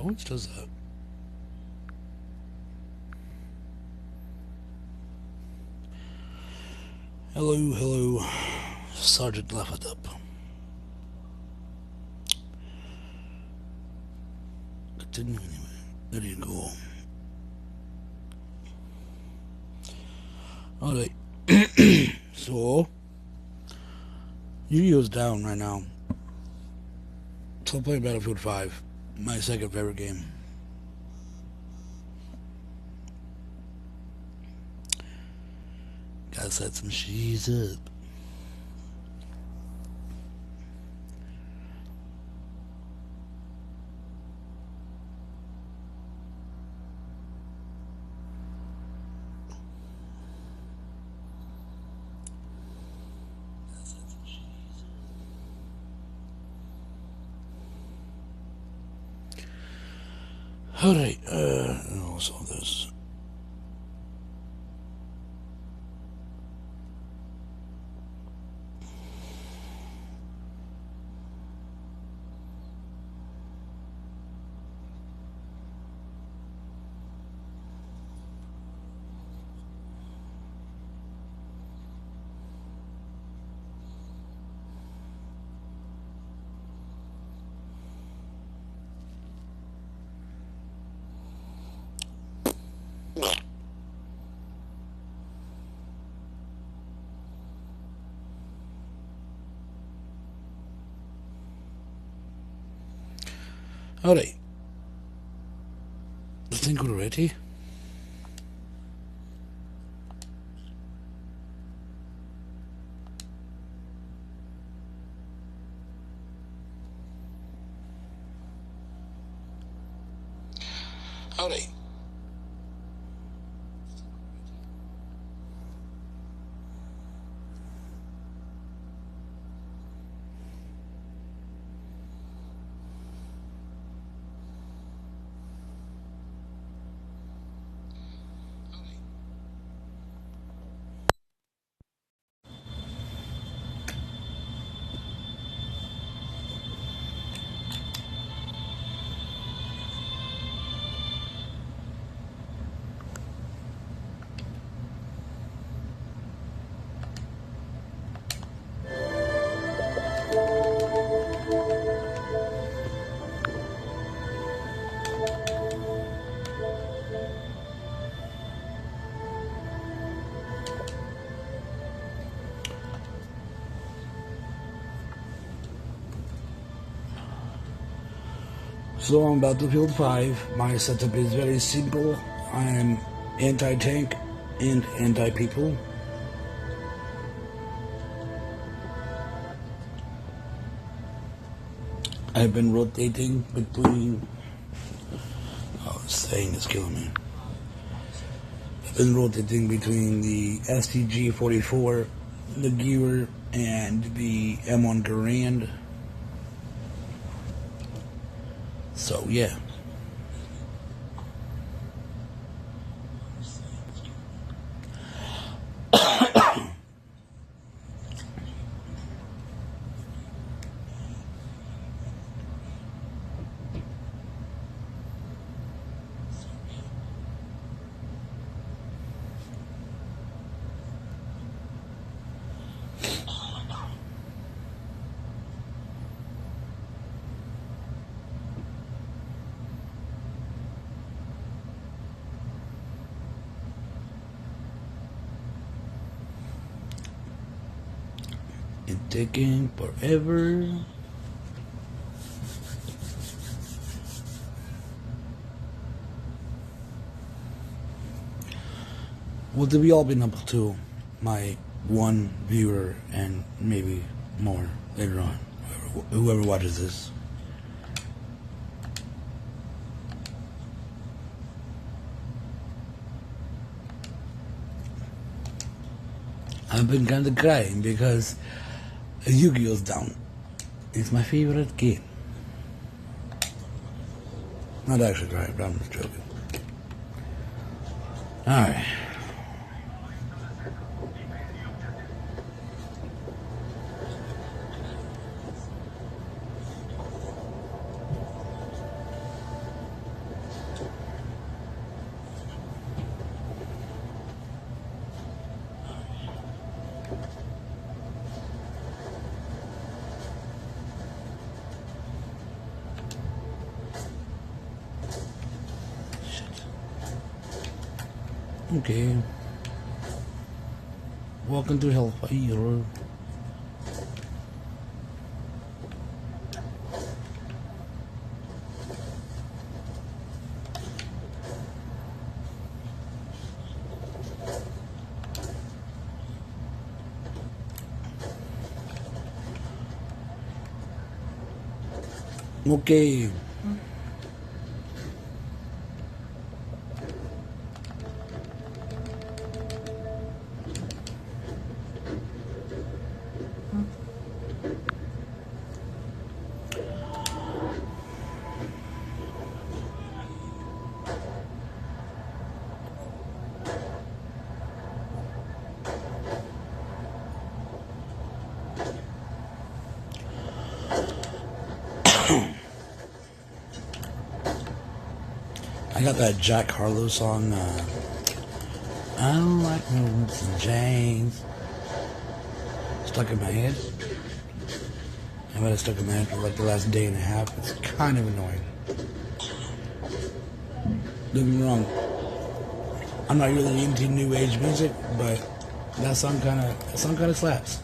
always does that. Hello, hello. Sergeant left up. Continue anyway. There you go. Alright. So, Yu-Gi-Oh's down right now. Still playing Battlefield 5. My second favorite game. Gotta set some cheese up. Alright, also this. Alright. I think we're ready. Alright. So on Battlefield 5, my setup is very simple. I am anti-tank and anti-people. I've been rotating between... Oh, this thing is killing me. I've been rotating between the STG-44, the Gear, and the M1 Garand. So, yeah. It's taking forever. What have we all been up to? My one viewer and maybe more later on. Whoever watches this. I've been kind of crying because Yu-Gi-Oh's down. It's my favorite game. Not actually crying, but I'm just joking. Alright. Okay. Welcome to Hellfire. Okay. I got that Jack Harlow song, I don't like no whips and chains, stuck in my head. I've had it stuck in my head for like the last day and a half. It's kind of annoying. Don't get me wrong, I'm not really into new age music, but that song kind of slaps.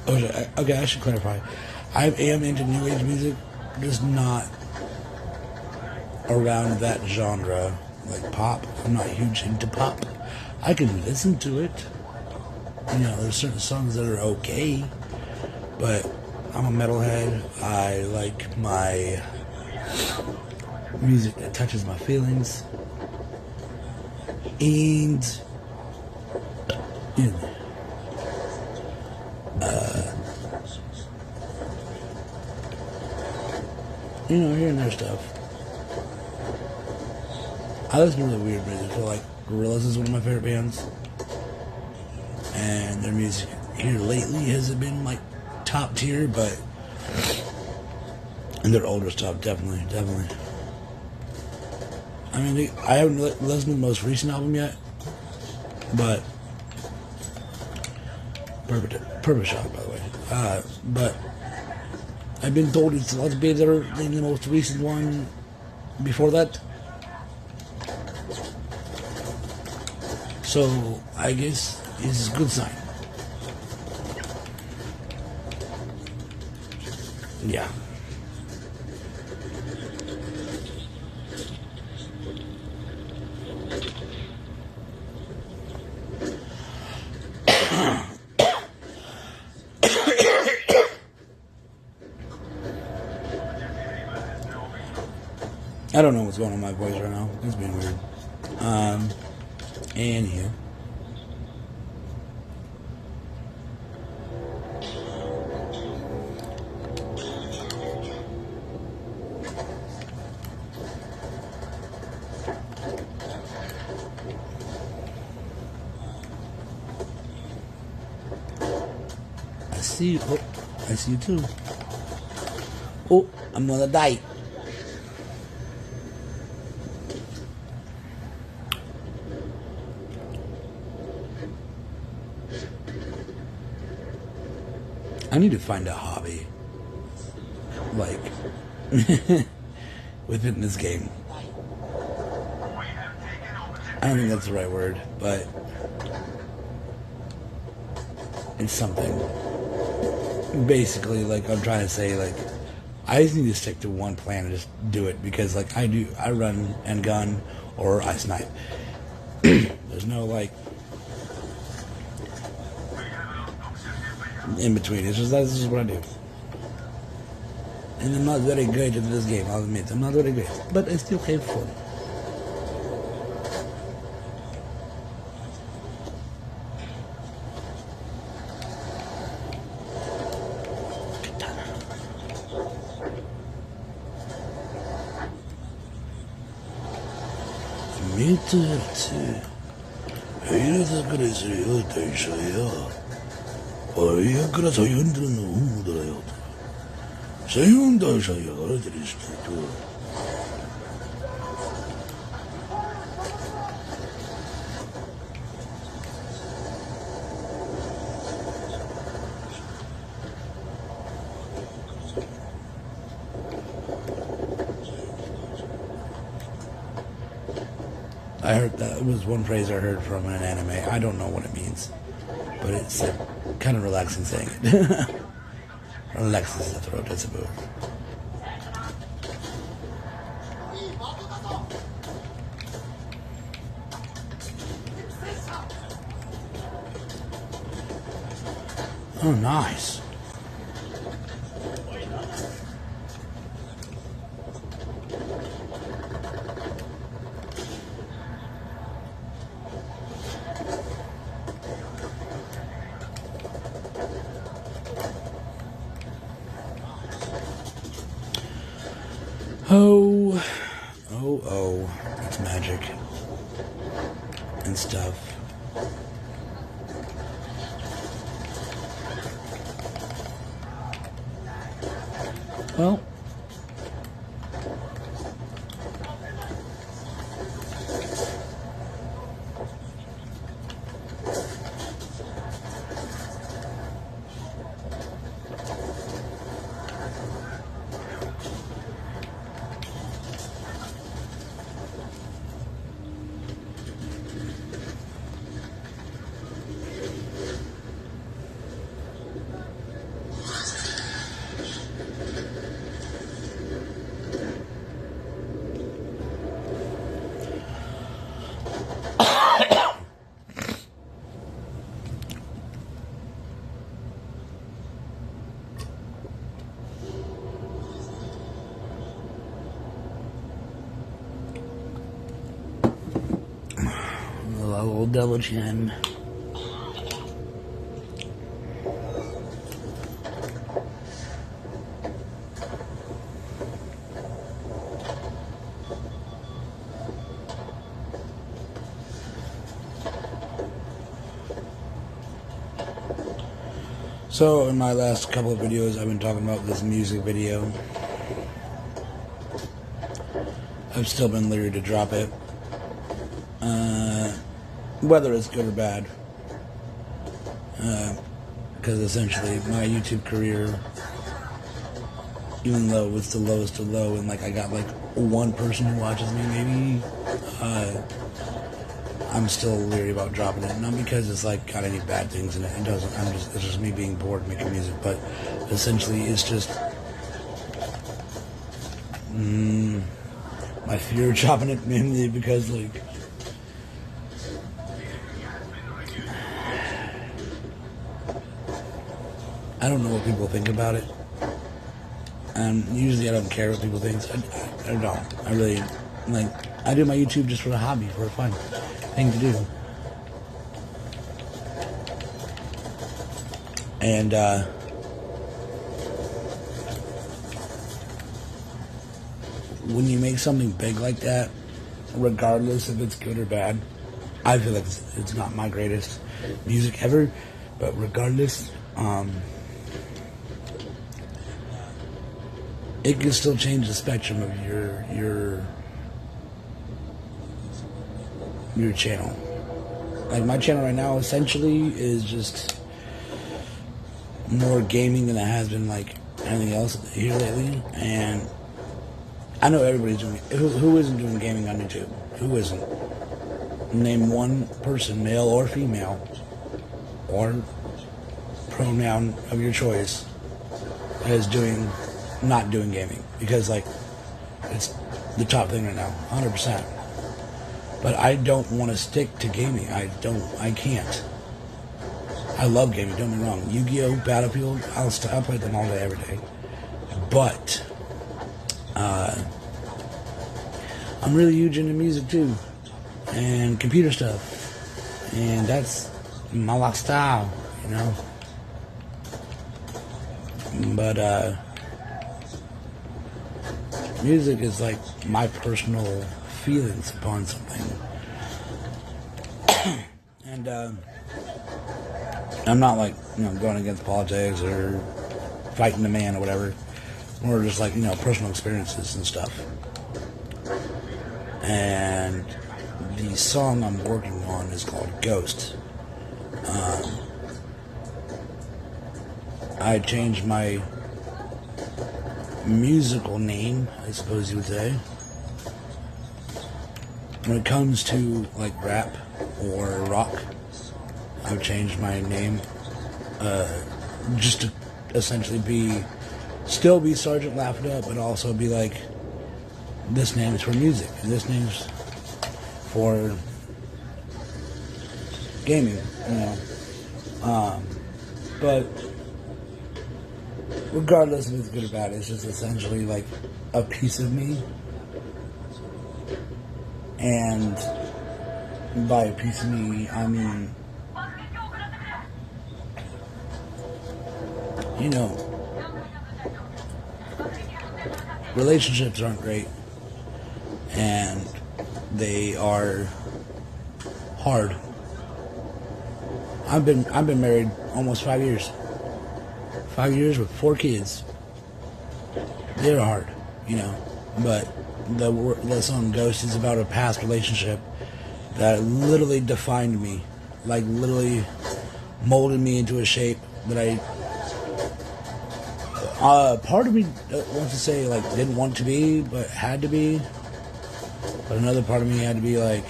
Okay, I should clarify. I am into new age music, just not around that genre, like pop. I'm not huge into pop. I can listen to it. You know, there's certain songs that are okay, but I'm a metalhead. I like my music that touches my feelings. And you know, here and there stuff. I listen to really weird music. So like Gorillaz is one of my favorite bands, and their music here lately hasn't been like top tier, but and their older stuff definitely. I mean, I haven't listened to the most recent album yet, but Purple Shock, by the way. But I've been told it's a lot better than the most recent one before that. So I guess it's a good sign. Yeah. I don't know what's going on with my voice right now. It's been weird. And here. I see you. Oh, I see you too. Oh, I'm gonna die. I need to find a hobby, like, within this game. I don't think that's the right word, but it's something. Basically, like, I'm trying to say, like, I just need to stick to one plan and just do it, because, like, I run and gun, or I snipe. There's no, like, in between. It's just this is what I do. And I'm not very good at this game, I'll admit. I'm not very good. But I still have fun. Mitterti. Hele 그래서 대셔야. 어이 그래서 연들은 너무 들어요. 세운다셔야 어디를 시켜도. I heard that. It was one phrase I heard from an anime. I don't know what it means, but it's kind of relaxing saying it. Relaxes the throat, I suppose. Oh, nice. Oh, it's magic and stuff. Well, a little double chin. So in my last couple of videos, I've been talking about this music video. I've still been leery to drop it, whether it's good or bad, because essentially my YouTube career, even though it's the lowest of low, and like I got like one person who watches me maybe, I'm still leery about dropping it. Not because it's like got any bad things in it. It doesn't. It's just me being bored making music. But essentially, it's just my fear of dropping it, mainly because like I don't know what people think about it, and usually I don't care what people think. I don't. I really like. I do my YouTube just for a hobby, for a fun thing to do. And when you make something big like that, regardless if it's good or bad, I feel like it's not my greatest music ever, but regardless, it can still change the spectrum of your channel. Like my channel right now essentially is just more gaming than it has been like anything else here lately, and I know everybody's doing it. Who isn't doing gaming on YouTube? Who isn't? Name one person, male or female, or pronoun of your choice, that is not doing gaming, because like it's the top thing right now, 100%. But I don't want to stick to gaming. I can't. I love gaming, don't get me wrong. Yu-Gi-Oh, Battlefield, I'll play them all day, every day. But I'm really huge into music too, and computer stuff, and that's my lifestyle, you know. But music is like my personal feelings upon something. And I'm not like, going against politics or fighting the man or whatever. More just like, personal experiences and stuff. And the song I'm working on is called Ghost. I changed my musical name, I suppose you would say. when it comes to like rap or rock, I've changed my name just to essentially still be Sergeant Laugh It Up, but also be like, this name is for music, and this name's for gaming, you know. But regardless if it's good or bad, it's just essentially like a piece of me. And by a piece of me, I mean, you know, relationships aren't great, and they are hard. I've been married almost 5 years. 5 years with 4 kids. They're hard, you know. But the song "Ghost" is about a past relationship that literally defined me, like literally molded me into a shape that part of me wants to say like didn't want to be, but had to be. But another part of me had to be like,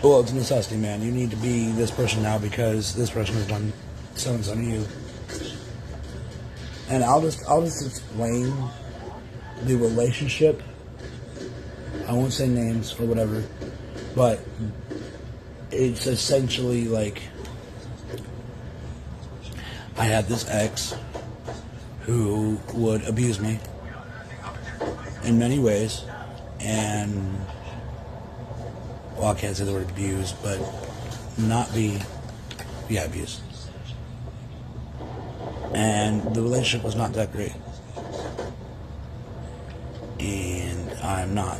well, it's a necessity, man. You need to be this person now because this person has done so and so to you. And I'll just explain the relationship. I won't say names or whatever, but it's essentially like I had this ex who would abuse me in many ways, and well, I can't say the word abuse, but abused. And the relationship was not that great. And I'm not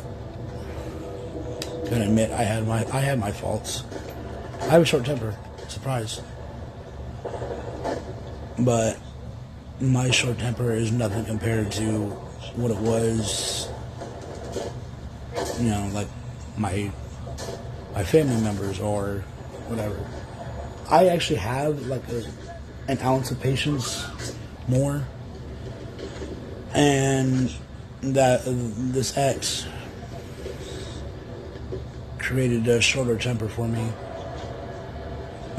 gonna admit I had my faults. I have a short temper, surprise. But my short temper is nothing compared to what it was, you know, like my family members or whatever. I actually have like an ounce of patience more, and that this ex created a shorter temper for me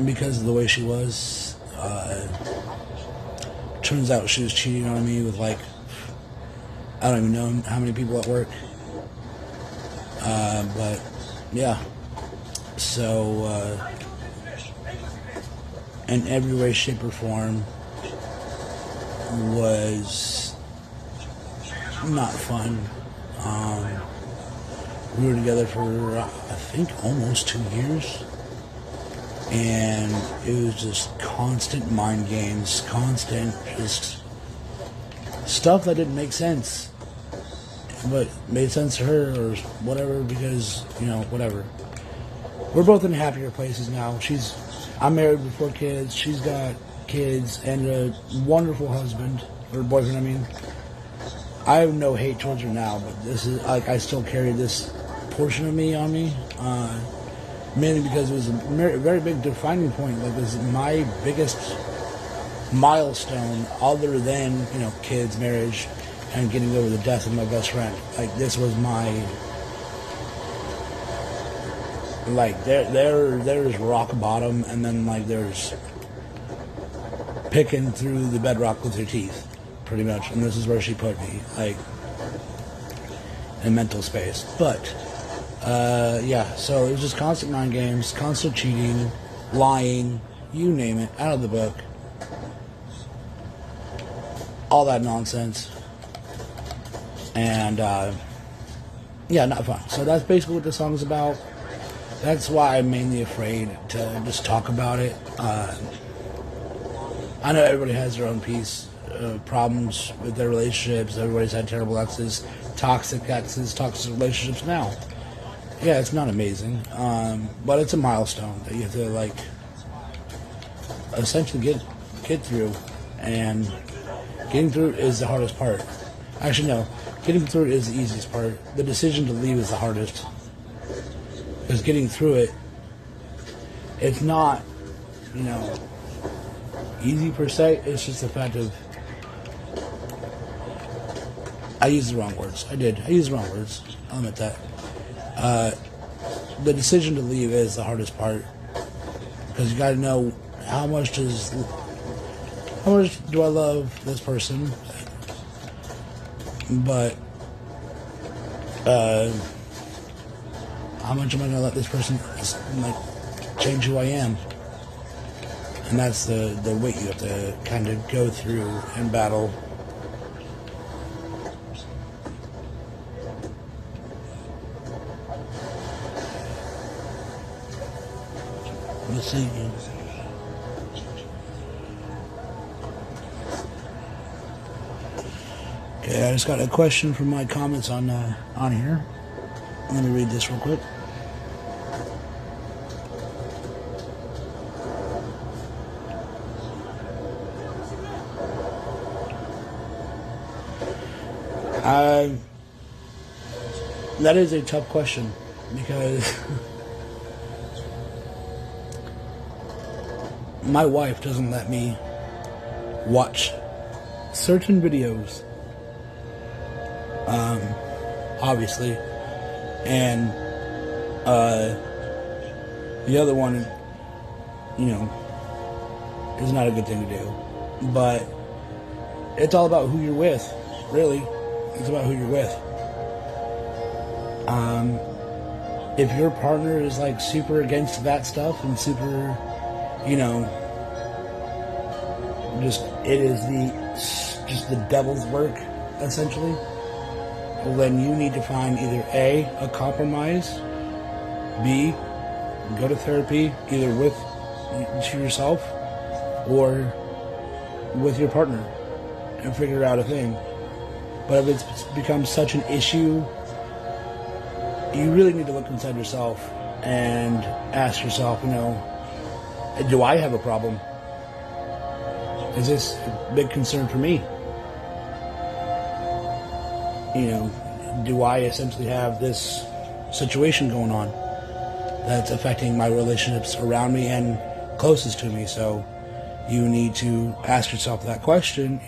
because of the way she was. Turns out she was cheating on me with like, I don't even know how many people at work, but yeah. So in every way, shape, or form was not fun. We were together for, I think, almost 2 years. And it was just constant mind games, constant just stuff that didn't make sense. But made sense to her or whatever because, you know, whatever. We're both in happier places now. I'm married with 4 kids. She's got kids and a wonderful husband, or boyfriend, I mean. I have no hate towards her now, but this is, like, I still carry this portion of me on me. Mainly because it was a very big defining point. Like, this is my biggest milestone other than, you know, kids, marriage, and getting over the death of my best friend. Like, this was my... Like, there's rock bottom, and then, like, there's picking through the bedrock with your teeth, pretty much. And this is where she put me, like, in mental space. But, yeah, so it was just constant mind games, constant cheating, lying, you name it, out of the book. All that nonsense. And, yeah, not fun. So that's basically what this song is about. That's why I'm mainly afraid to just talk about it. I know everybody has their own piece of problems with their relationships. Everybody's had terrible exes, toxic relationships now. Yeah, it's not amazing, but it's a milestone that you have to, like, essentially get through. And getting through it is the hardest part. Actually, no. Getting through it is the easiest part. The decision to leave is the hardest. Because getting through it, it's not, you know, easy per se. It's just the fact of, I used the wrong words. I used the wrong words. I'll admit that. The decision to leave is the hardest part, because you got to know how much do I love this person, but how much am I going to let this person change who I am? And that's the weight you have to kind of go through and battle. Let's see. Okay, I just got a question from my comments on here. Let me read this real quick. That is a tough question, because my wife doesn't let me watch certain videos, obviously, and the other one, is not a good thing to do. But it's all about who you're with, really. It's about who you're with. If your partner is super against that stuff and super, it is just the devil's work, essentially, well, then you need to find either a compromise, B, go to therapy, either to yourself or with your partner, and figure out a thing. But if it's become such an issue, you really need to look inside yourself and ask yourself, do I have a problem? Is this a big concern for me? Do I essentially have this situation going on that's affecting my relationships around me and closest to me? So you need to ask yourself that question,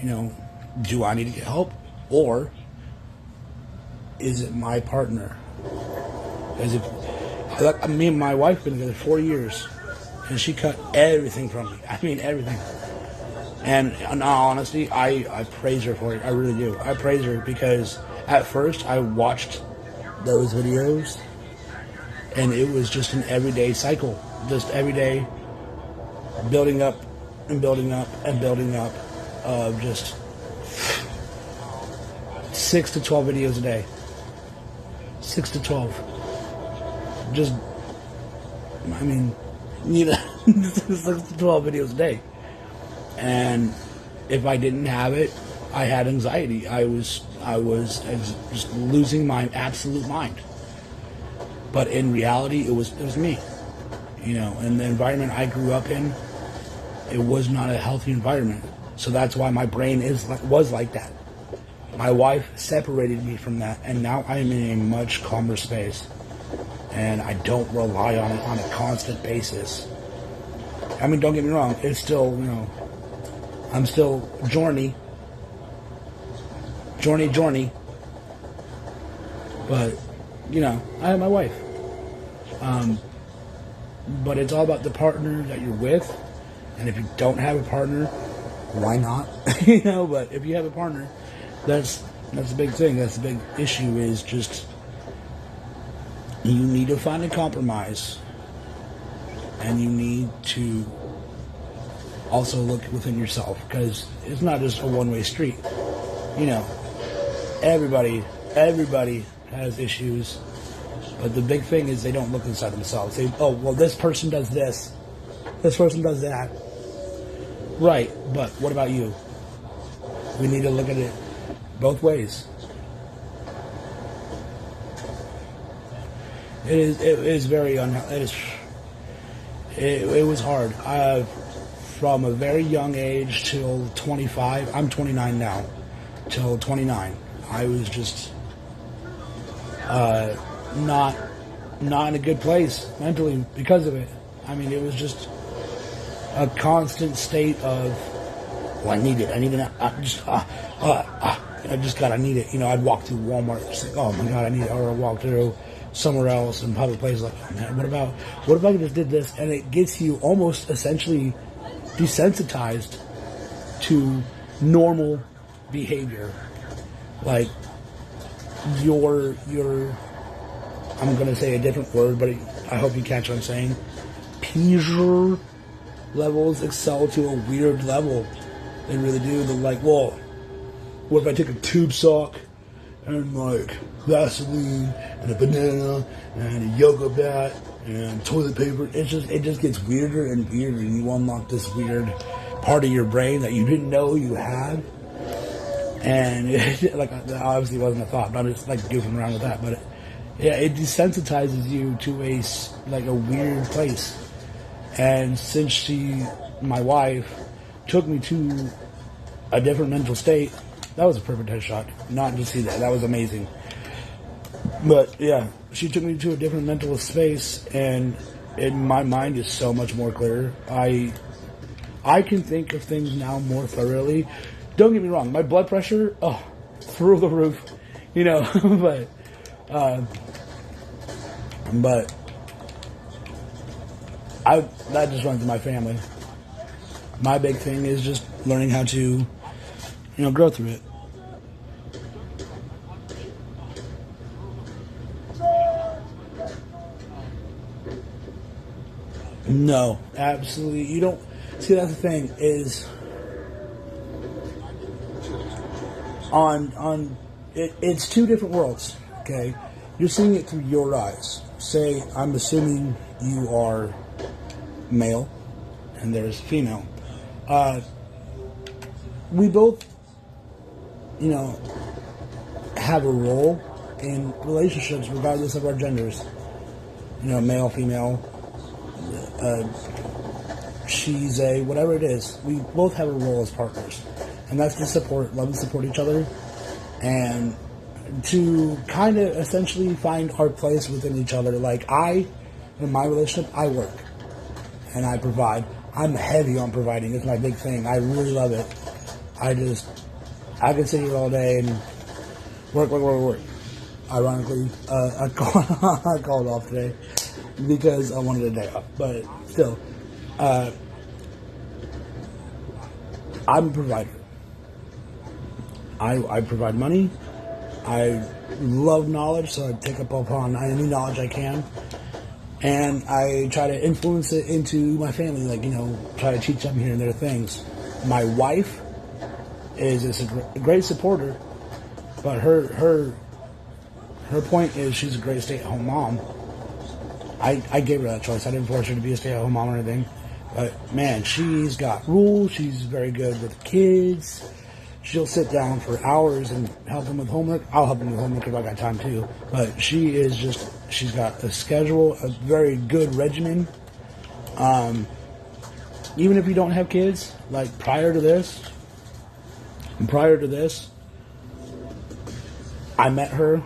do I need to get help? Or is it my partner? Me and my wife have been together 4 years, and she cut everything from me. I mean, everything. And in all honesty, I praise her for it. I really do. I praise her because at first I watched those videos, and it was just an everyday cycle. Just every day building up and building up and building up of just 6 to 12 videos a day. 6 to 12. Just, 6 to 12 videos a day. And if I didn't have it, I had anxiety. I was just losing my absolute mind. But in reality, it was me. And the environment I grew up in, it was not a healthy environment. So that's why my brain was like that. My wife separated me from that, and now I am in a much calmer space. And I don't rely on it on a constant basis. Don't get me wrong, it's still, I'm still journey. But, I have my wife. But it's all about the partner that you're with. And if you don't have a partner, why not? But if you have a partner, that's the big thing. That's the big issue, is just you need to find a compromise, and you need to also look within yourself, because it's not just a one-way street. Everybody has issues, but the big thing is they don't look inside themselves. This person does this person does that. Right, but what about you? We need to look at it both ways. It was hard. From a very young age till 25, I'm 29 now, till 29, I was just not in a good place mentally because of it. It was just a constant state of, I need it. I need it. I need it. I'd walk through Walmart, just like, oh my God, I need it. Or I'd walk through somewhere else in public places. Like, oh, man, what if I just did this? And it gets you almost essentially desensitized to normal behavior. Like your I'm gonna say a different word, but I hope you catch what I'm saying. Pleasure levels excel to a weird level. They really do. They're like, well, what if I take a tube sock and like Vaseline and a banana and a yoga mat and toilet paper? It just gets weirder and weirder, and you unlock this weird part of your brain that you didn't know you had. And like, that obviously wasn't a thought, but I'm just like goofing around with that. But it desensitizes you to a weird place. And since my wife, took me to a different mental state, that was a perfect headshot. Not to see that was amazing. But yeah, she took me to a different mental space, and my mind is so much more clear. I can think of things now more thoroughly. Don't get me wrong, my blood pressure, through the roof, but that just runs in my family. My big thing is just learning how to, grow through it. No, absolutely. You don't see. That's the thing is it's two different worlds. Okay, you're seeing it through your eyes. Say, I'm assuming you are male and there's female. We both, have a role in relationships regardless of our genders. Male, female, she's a, whatever it is. We both have a role as partners. And that's to love and support each other. And to kind of essentially find our place within each other. Like in my relationship, I work. And I provide. I'm heavy on providing. It's my big thing. I really love it. I can sit here all day and work. Ironically, I called off today because I wanted a day off. But still, I'm a provider. I provide money. I love knowledge, so I take up upon any knowledge I can. And I try to influence it into my family, try to teach them here and there things. My wife is a great supporter, but her point is she's a great stay-at-home mom. I gave her that choice. I didn't force her to be a stay-at-home mom or anything. But, man, she's got rules. She's very good with kids. She'll sit down for hours and help them with homework. I'll help them with homework if I got time too. But she's got a schedule, a very good regimen. Even if you don't have kids, like prior to this, I met her,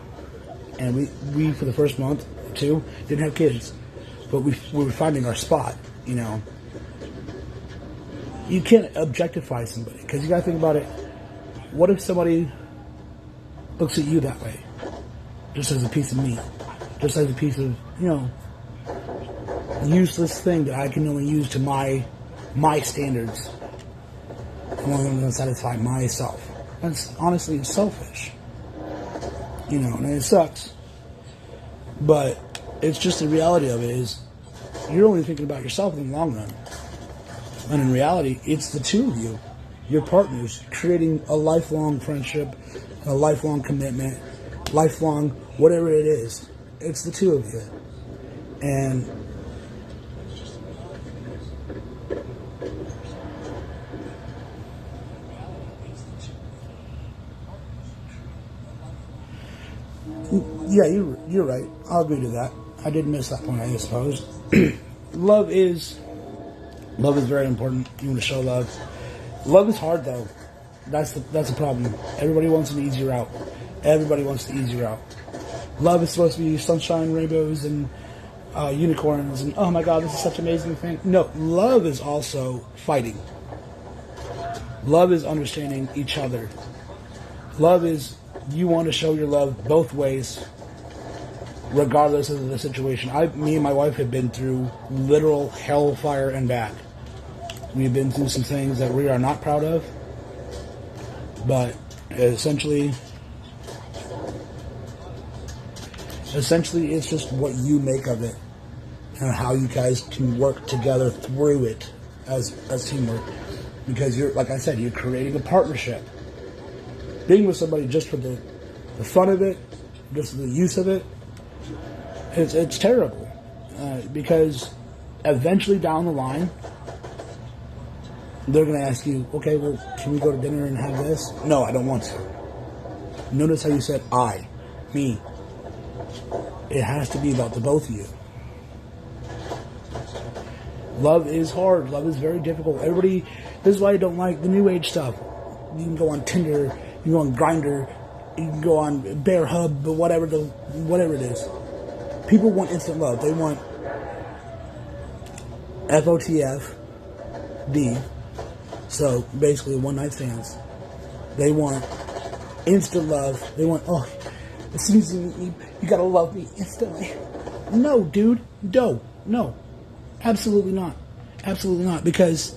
and we for the first month or two didn't have kids, but we were finding our spot. You can't objectify somebody, because you got to think about it. What if somebody looks at you that way? Just as a piece of meat. Just as a piece of, useless thing that I can only use to my standards. I'm only going to satisfy myself. That's honestly selfish. And it sucks. But it's just the reality of it is you're only thinking about yourself in the long run. And in reality, it's the two of you. Your partners, creating a lifelong friendship, a lifelong commitment, lifelong whatever it is. It's the two of you. And yeah, you're right. I'll agree to that. I did miss that point, I suppose. Love is very important. You want to show love. Love is hard, though. That's the problem. Everybody wants an easy route. Everybody wants the easy route. Love is supposed to be sunshine, rainbows, and unicorns, and oh my God, this is such an amazing thing. No, love is also fighting. Love is understanding each other. Love is you want to show your love both ways. regardless of the situation. Me and my wife have been through literal hellfire and back. We've been through some things that we are not proud of, but essentially it's just what you make of it and how you guys can work together through it as teamwork. Because you're, like I said, you're creating a partnership. Being with somebody just for the fun of it, just the use of it, it's terrible. Because eventually down the line, they're going to ask you, okay, well, can we go to dinner and have this? No, I don't want to. Notice how you said I, me. It has to be about the both of you. Love is hard. Love is very difficult. Everybody, this is why I don't like the new age stuff. You can go on Tinder, you can go on Grindr, you can go on Bear Hub, but whatever it is. People want instant love. They want FOTF-D. So basically, one night stands. They want instant love. They want, oh, as soon as you meet me, you gotta love me instantly. No, dude. No. Absolutely not. Absolutely not. Because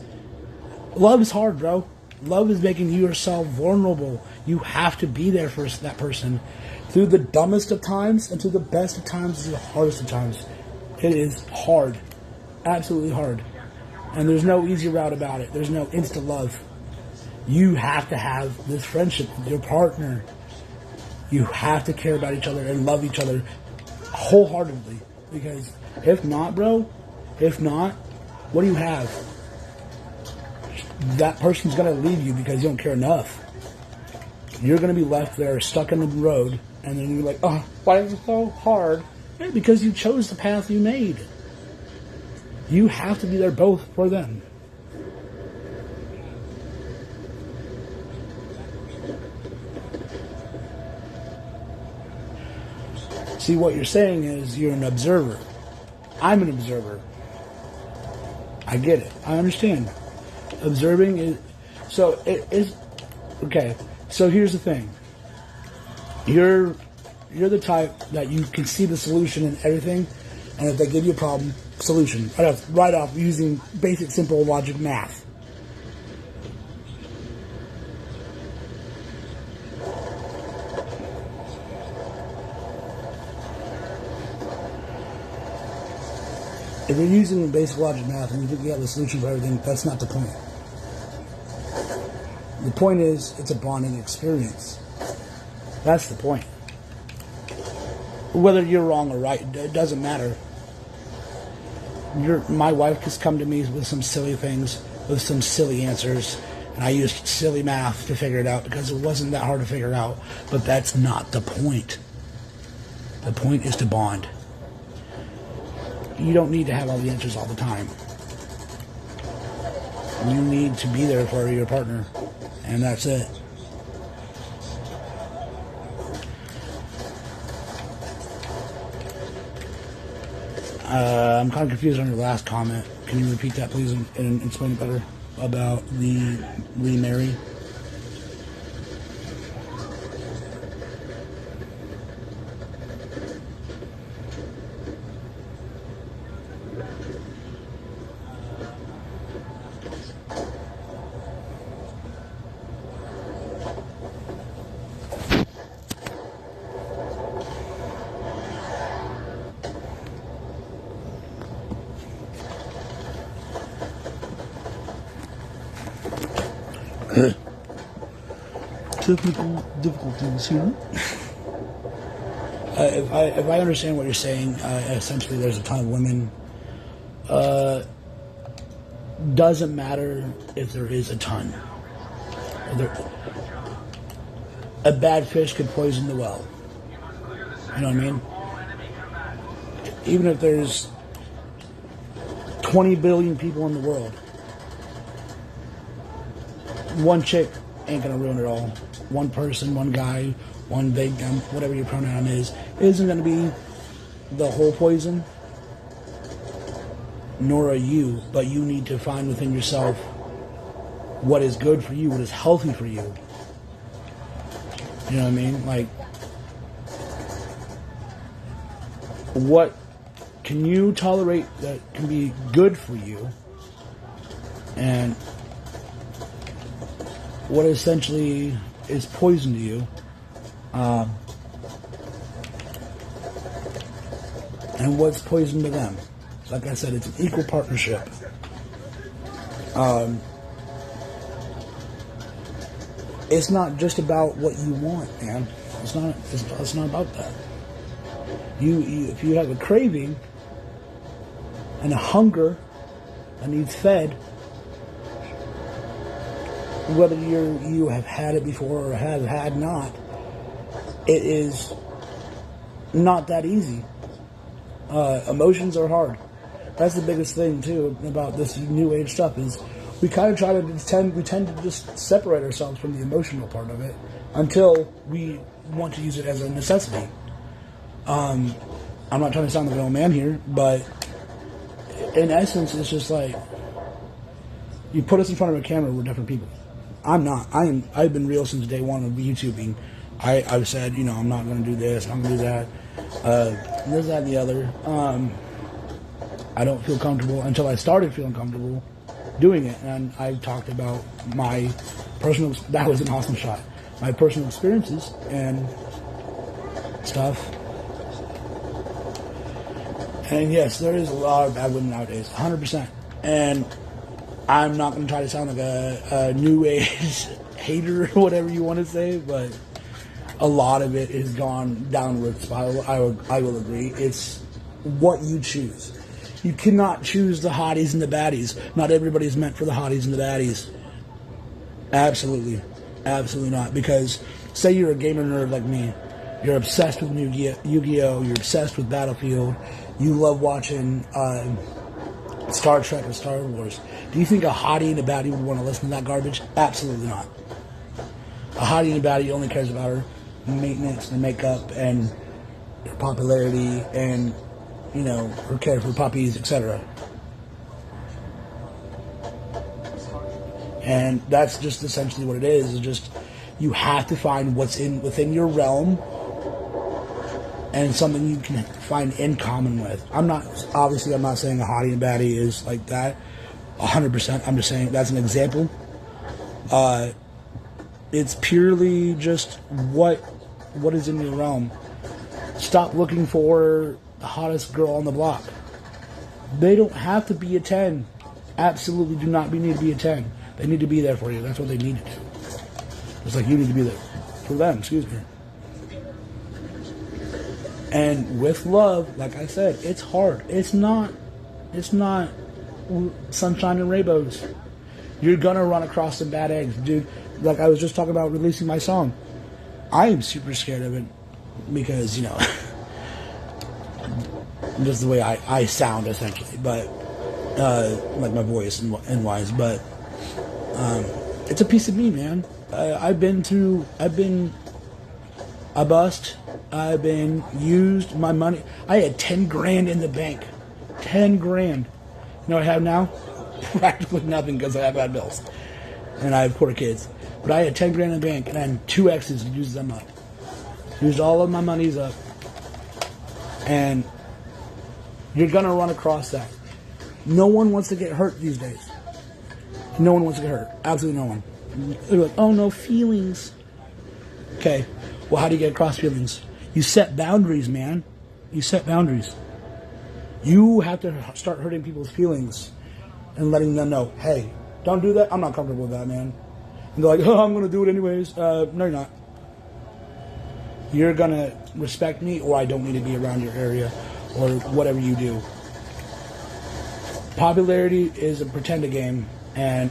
love is hard, bro. Love is making you yourself vulnerable. You have to be there for that person through the dumbest of times and through the best of times, through the hardest of times. It is hard. Absolutely hard. And there's no easy route about it. There's no instant love. You have to have this friendship with your partner. You have to care about each other and love each other wholeheartedly. Because if not, bro, what do you have? That person's going to leave you because you don't care enough. You're going to be left there stuck in the road, and then you're like, oh, why is it so hard? Yeah, because you chose the path you made. You have to be there both for them. See, what you're saying is you're an observer. I'm an observer. I get it. I understand. Observing is... So, it is... Okay, so here's the thing. You're the type that you can see the solution in everything, and if they give you a problem, solution. Right off using basic, simple logic math. If you're using basic logic math and you think you have the solution for everything, that's not the point. The point is, it's a bonding experience. That's the point. Whether you're wrong or right, it doesn't matter. My wife has come to me with some silly things, with some silly answers, and I used silly math to figure it out because it wasn't that hard to figure out. But that's not the point. The point is to bond. You don't need to have all the answers all the time. You need to be there for your partner, and that's it. I'm kind of confused on your last comment. Can you repeat that, please, and explain it better about the remarry? Technical difficulties here. If I understand what you're saying, essentially there's a ton of women. Doesn't matter if there is a ton. A bad fish could poison the well. You know what I mean? Even if there's 20 billion people in the world, one chick ain't gonna ruin it all. One person, one guy, one they, them, whatever your pronoun is, isn't gonna be the whole poison. Nor are you, but you need to find within yourself what is good for you, what is healthy for you. You know what I mean? Like, what can you tolerate that can be good for you, and what essentially is poison to you, and what's poison to them. Like I said, it's an equal partnership. It's not just about what you want, man. It's not about that. You if you have a craving and a hunger that needs fed, whether you have had it before or have had not, it is not that easy. Emotions are hard. That's the biggest thing too about this new age stuff is we kind of we tend to just separate ourselves from the emotional part of it until we want to use it as a necessity. I'm not trying to sound like an old man here, but in essence, it's just like you put us in front of a camera, we're different people. I'm not. I've been real since day one of YouTubing. I've said, I'm not going to do this, I'm going to do that, this, that, and the other. I don't feel comfortable until I started feeling comfortable doing it, and I talked about my personal. That was an awesome shot. My personal experiences and stuff. And yes, there is a lot of bad women nowadays, 100%. And I'm not going to try to sound like a new age hater or whatever you want to say, but a lot of it has gone downward spiral. I will agree. It's what you choose. You cannot choose the hotties and the baddies. Not everybody's meant for the hotties and the baddies. Absolutely. Absolutely not. Because say you're a gamer nerd like me. You're obsessed with Yu-Gi-Oh! You're obsessed with Battlefield. You love watching Star Trek or Star Wars. Do you think a hottie and a baddie would want to listen to that garbage? Absolutely not. A hottie and a baddie only cares about her maintenance and makeup and her popularity and, her care for puppies, etc. And that's just essentially what it is. It's just you have to find what's within your realm and something you can find in common with. I'm not saying a hottie and baddie is like that 100%. I'm just saying that's an example. It's purely just what is in your realm. Stop looking for the hottest girl on the block. They don't have to be a 10. Absolutely do not need to be a 10. They need to be there for you. That's what they need to do. Just like you need to be there for them, excuse me. And with love, like I said, it's hard. It's not sunshine and rainbows. You're gonna run across some bad eggs, dude. Like I was just talking about releasing my song. I am super scared of it because, just the way I sound essentially, but like my voice and wise, but it's a piece of me, man. I've been a bust. I've been used. My money. I had 10 grand in the bank. 10 grand. You know what I have now? Practically nothing because I have bad bills. And I have poor kids. But I had 10 grand in the bank and then 2 exes used them up. Used all of my monies up. And you're going to run across that. No one wants to get hurt these days. No one wants to get hurt. Absolutely no one. They're like, oh, no feelings. Okay. Well, how do you get across feelings? You set boundaries, man. You set boundaries. You have to start hurting people's feelings and letting them know, hey, don't do that. I'm not comfortable with that, man. And they're like, oh, I'm going to do it anyways. No, you're not. You're going to respect me or I don't need to be around your area or whatever you do. Popularity is a pretend game and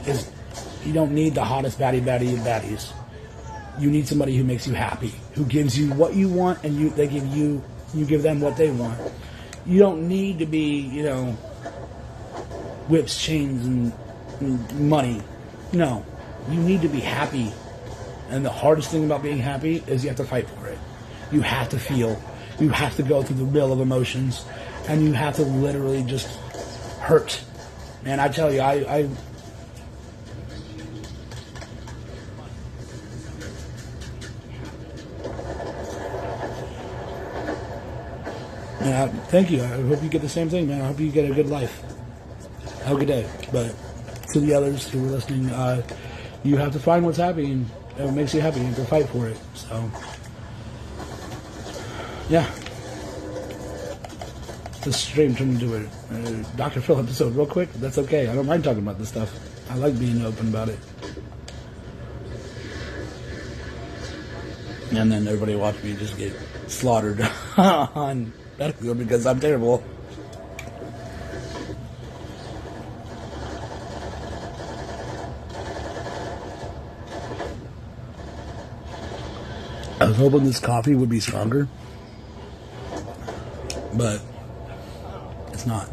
you don't need the hottest baddies. You need somebody who makes you happy, who gives you what you want, and you give them what they want. You don't need to be, whips, chains, and money. No, you need to be happy. And the hardest thing about being happy is you have to fight for it. You have to feel. You have to go through the mill of emotions, and you have to literally just hurt. Man, I tell you, I Yeah, thank you. I hope you get the same thing, man. I hope you get a good life. Have a good day. But to the others who are listening, you have to find what's happy and what makes you happy and to fight for it. So, yeah. This stream turned into a Dr. Phil episode real quick. That's okay. I don't mind talking about this stuff. I like being open about it. And then everybody watch me just get slaughtered on Battlefield because I'm terrible. I was hoping this coffee would be stronger, but it's not.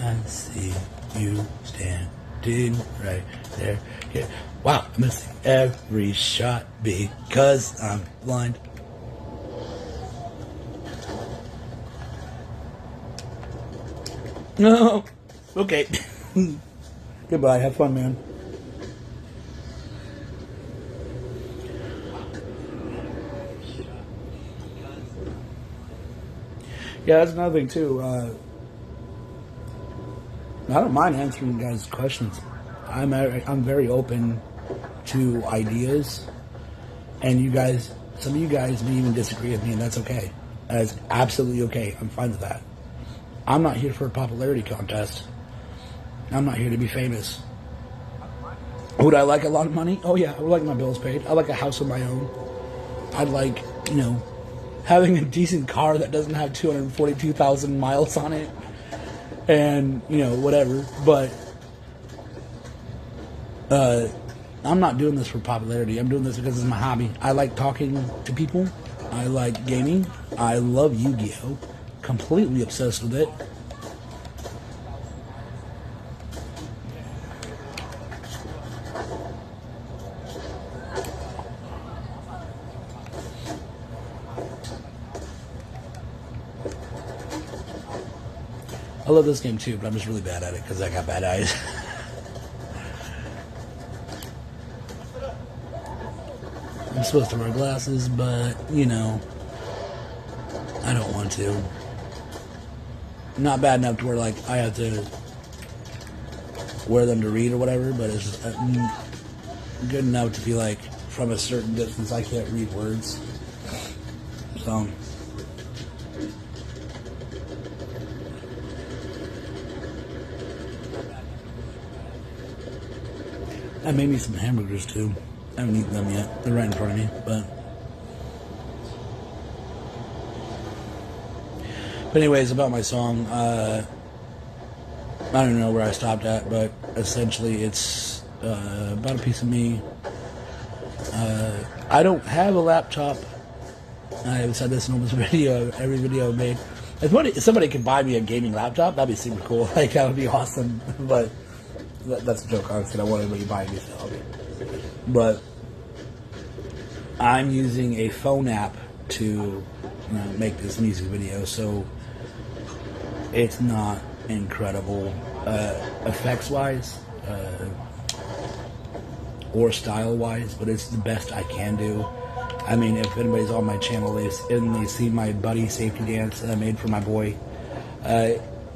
I see you standing right there. Yeah. Wow, I'm missing every shot because I'm blind. No. Okay. Goodbye. Have fun, man. Yeah, that's another thing too. I don't mind answering you guys' questions. I'm very open to ideas, and you guys, some of you guys may even disagree with me, and that's okay. That's absolutely okay. I'm fine with that. I'm not here for a popularity contest. I'm not here to be famous. Would I like a lot of money? Oh yeah, I would like my bills paid. I like a house of my own. I'd like, having a decent car that doesn't have 242,000 miles on it. And, whatever. But I'm not doing this for popularity. I'm doing this because it's my hobby. I like talking to people. I like gaming. I love Yu-Gi-Oh! Completely obsessed with it. I love this game too, but I'm just really bad at it because I got bad eyes. I'm supposed to wear glasses, but, I don't want to. Not bad enough to where, I have to wear them to read or whatever, but it's just good enough to be from a certain distance, I can't read words. So... I made me some hamburgers too. I haven't eaten them yet. They're right in front of me, but anyways, about my song, I don't know where I stopped at, but essentially it's about a piece of me. I don't have a laptop. I've said this in almost every video I've made. If somebody could buy me a gaming laptop, that'd be super cool. That would be awesome. But that's a joke, honestly. I want everybody to buy me stuff. But I'm using a phone app to make this music video, so it's not incredible effects-wise or style-wise, but it's the best I can do. I mean, if anybody's on my channel, they see my buddy safety dance that I made for my boy.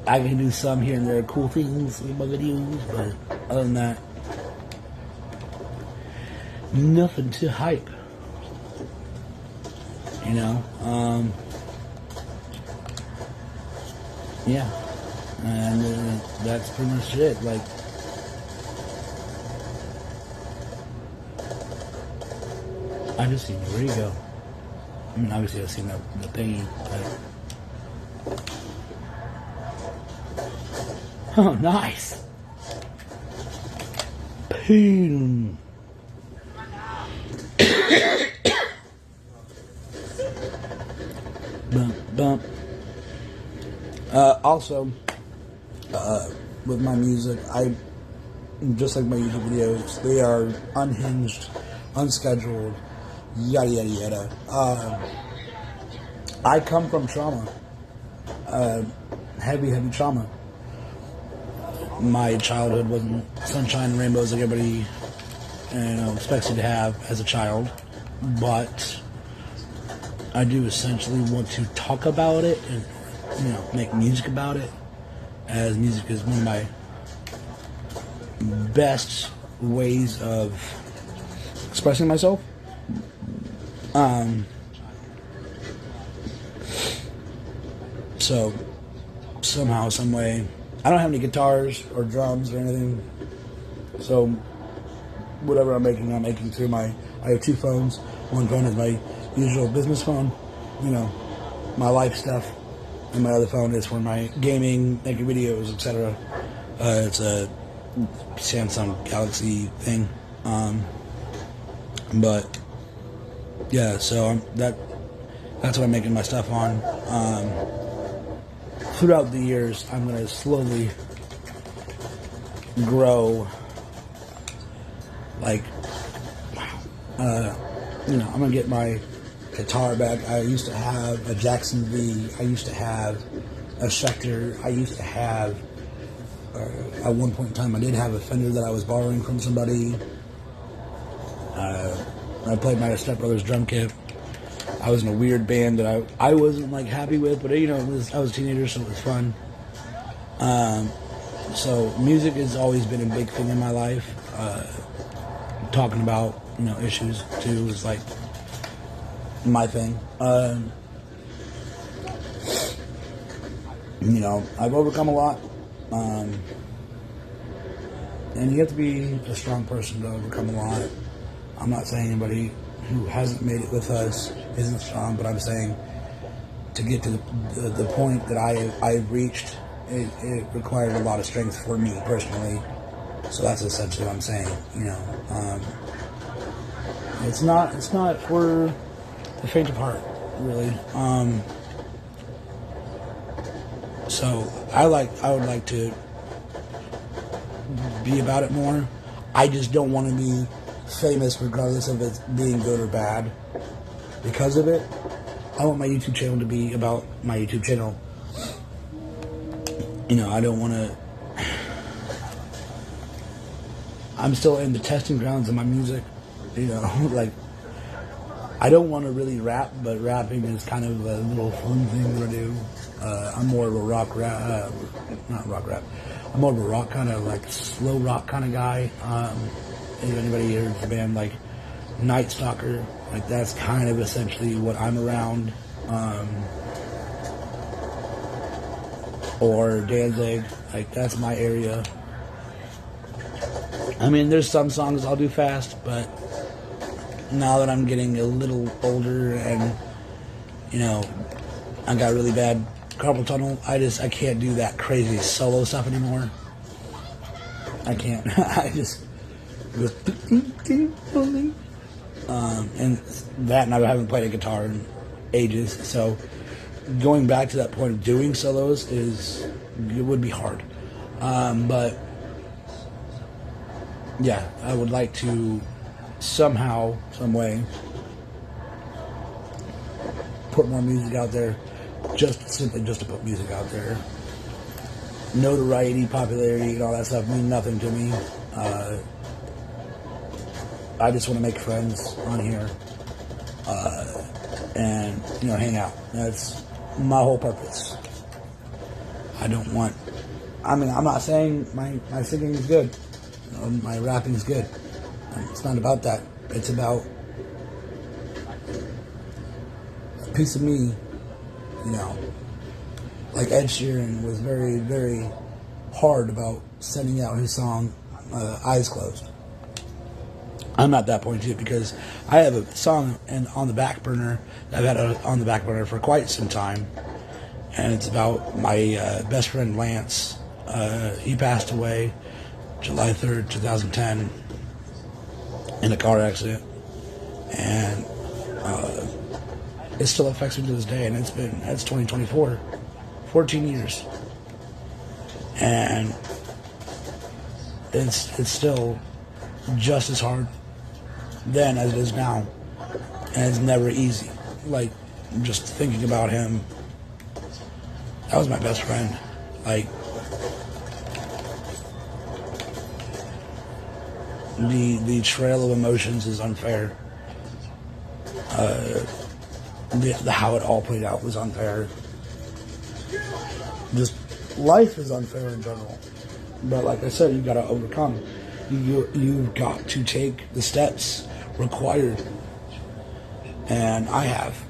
I can do some here and there cool things in my videos, but other than that, nothing to hype. Yeah, and that's pretty much it. I just seen you. Where you go? I mean, obviously I've seen the thingy, but... Oh, nice. Boom. Bump, bump. Also, with my music, just like my YouTube videos, they are unhinged unscheduled, yada yada yada. I come from trauma, heavy trauma. My childhood wasn't sunshine and rainbows like everybody expects you to have as a child, but I do essentially want to talk about it and make music about it, as music is one of my best ways of expressing myself. So somehow, some way, I don't have any guitars or drums or anything. So whatever I'm making through I have two phones. One phone is my usual business phone, my life stuff, and my other phone is for my gaming, making videos, etc. It's a Samsung Galaxy thing. But yeah, so that's what I'm making my stuff on. Throughout the years, I'm going to slowly grow. I'm going to get my guitar back. I used to have a Jackson V. I used to have a Schecter. I used to have, at one point in time, I did have a Fender that I was borrowing from somebody. I played my stepbrother's drum kit. I was in a weird band that I wasn't happy with, but I was a teenager, so it was fun. So music has always been a big thing in my life. Talking about issues too is my thing. I've overcome a lot, and you have to be a strong person to overcome a lot. I'm not saying anybody who hasn't made it with us isn't strong, but I'm saying to get to the point that I've reached, it required a lot of strength for me personally. So that's essentially what I'm saying. It's not for the faint of heart, really. So I would like to be about it more. I just don't want to be famous regardless of it being good or bad because of it. I want my YouTube channel to be about my YouTube channel. I don't want to. I'm still in the testing grounds of my music. I don't want to really rap, but rapping is kind of a little fun thing that I do. I'm more of a not rock rap. I'm more of a rock kind of slow rock kind of guy. If anybody hears the band Night Stalker, that's kind of essentially what I'm around. Or Danzig, that's my area. I mean, there's some songs I'll do fast, but now that I'm getting a little older and, I got really bad carpal tunnel, I can't do that crazy solo stuff anymore. I can't. I just go, and I haven't played a guitar in ages, so going back to that point of doing solos it would be hard. But yeah, I would like to somehow, some way, put more music out there, just to put music out there. Notoriety, popularity, and all that stuff mean nothing to me. I just want to make friends on here, and hang out. That's my whole purpose. I'm not saying my singing is good, my rapping is good. It's not about that. It's about a piece of me, like Ed Sheeran was very, very hard about sending out his song, Eyes Closed. I'm not that point yet because I have a song on the back burner that I've had on the back burner for quite some time, and it's about my best friend Lance. He passed away July 3rd, 2010 in a car accident, and it still affects me to this day, and that's 2024, 14 years, and it's still just as hard. then as it is now. And it's never easy. Like, just thinking about him, that was my best friend. Like, the trail of emotions is unfair. The how it all played out was unfair. Just life is unfair in general. But like I said, you got to overcome. You've got to take the steps required, and I have.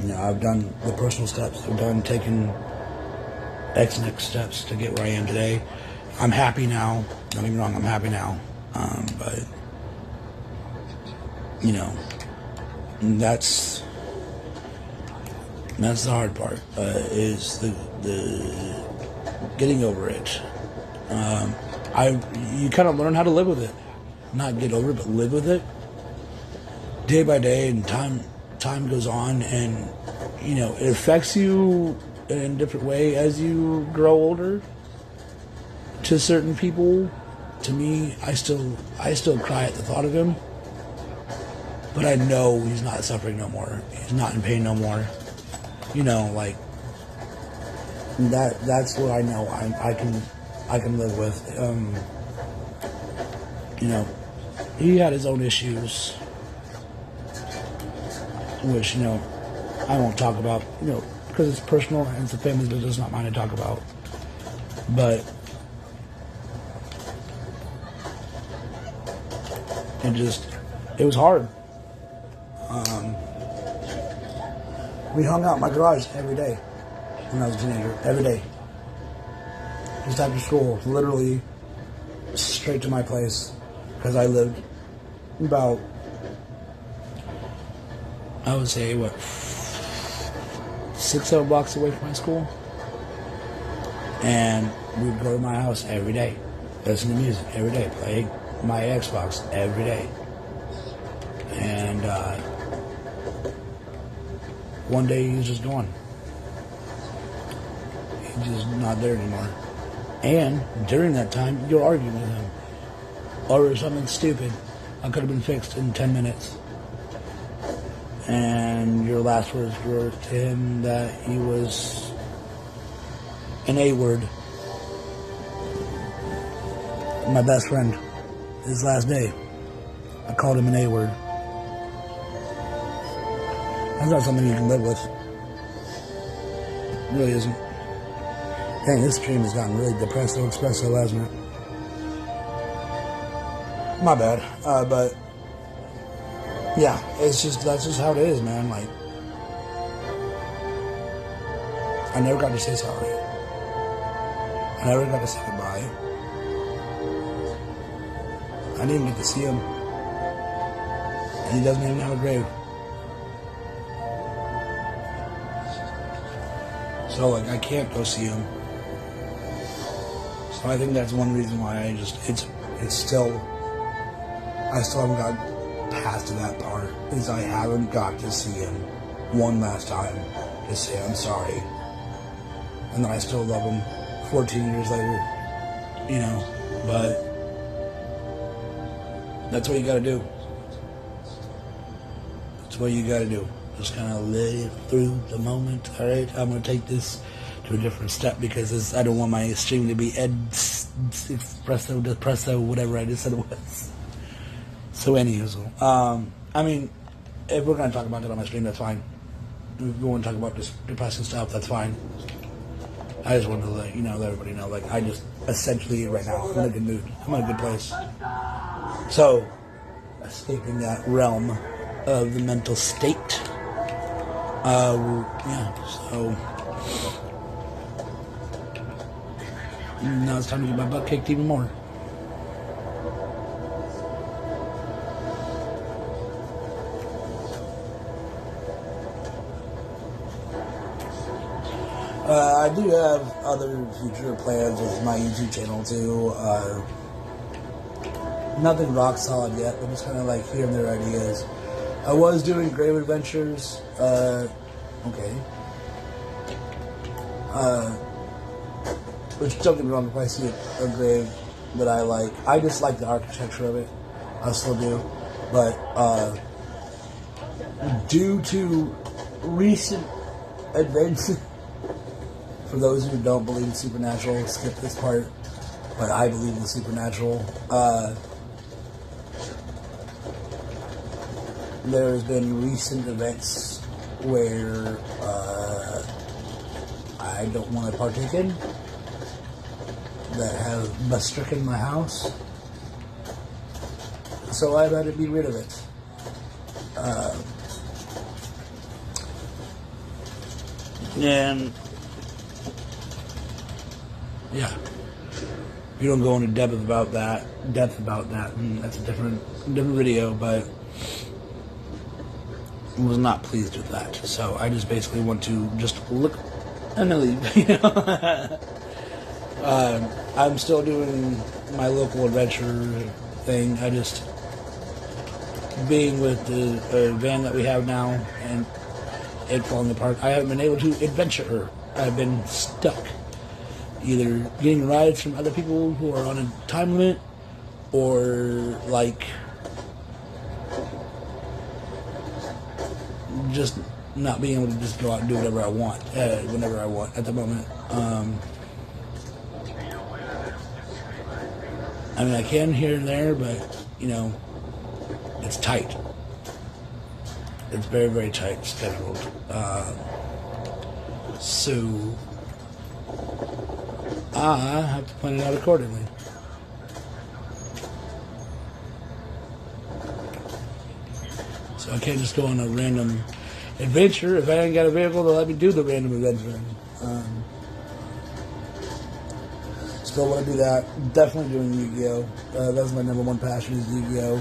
You know, I've done the personal steps. I've done taking next steps to get where I am today. I'm happy now. Don't get me wrong, I'm happy now. But you know, that's the hard part. Is the getting over it. You kind of learn how to live with it, not get over it, but live with it day by day, and time goes on, and you know it affects you in a different way as you grow older. To certain people, to me, I still cry at the thought of him, but I know he's not suffering no more. He's not in pain no more. You know, like that's what I know. I can live with. You know, he had his own issues, which, you know, I won't talk about, you know, because it's personal and it's a family that does not mind to talk about. But it was hard. We hung out in my garage every day when I was a teenager. Every day. Just after school, literally straight to my place, because I lived about, I would say, 6-7 blocks away from my school. And we'd go to my house every day, listen to music every day, play my Xbox every day. And one day he was just gone. He's just not there anymore. And during that time, you're arguing with him over something stupid that could have been fixed in 10 minutes. And your last words were to him that he was an A-word. My best friend, his last day, I called him an A-word. That's not something you can live with. It really isn't. Dang, this stream has gotten really depresso espresso, hasn't it? My bad. But yeah, that's just how it is, man. Like, I never got to say sorry. I never got to say goodbye. I didn't even get to see him. And he doesn't even have a grave. So, like, I can't go see him. So I think that's one reason why I still haven't gotten past to that part, is I haven't got to see him one last time to say I'm sorry. And then I still love him 14 years later, you know, but that's what you gotta do. That's what you gotta do. Just kind of live through the moment. All right, I'm gonna take this to a different step because I don't want my stream to be espresso, depresso, whatever I just said it was. So anywho, I mean, if we're gonna talk about that on my stream, that's fine. If we want to talk about this depressing stuff, that's fine. I just wanted to let everybody know, like, I just essentially right now I'm in a good mood. I'm in a good place. So, escaping that realm of the mental state. So now it's time to get my butt kicked even more. I do have other future plans with my YouTube channel too. Nothing rock solid yet, but just kind of like here and there ideas. I was doing grave adventures. Which, don't get me wrong, if I see a grave that I like, I just like the architecture of it. I still do. But due to recent events, for those who don't believe in supernatural, skip this part. But I believe in supernatural. There's been recent events where I don't want to partake in that have bestricken my house. So I've had to be rid of it. And yeah, you don't go into depth about that. That's a different video. But was not pleased with that. So I just basically want to just look and then leave. You know? I'm still doing my local adventure thing. I just being with the van that we have now and it falling apart. I haven't been able to adventure. I've been stuck, either getting rides from other people who are on a time limit, or like just not being able to just go out and do whatever I want, whenever I want at the moment. I mean, I can here and there, but, you know, it's tight. It's very, very tight scheduled. So I have to plan it out accordingly. So I can't just go on a random adventure if I ain't got a vehicle to let me do the random adventure. Still want to do that. Definitely doing Yu-Gi-Oh! That's my number one passion is Yu-Gi-Oh!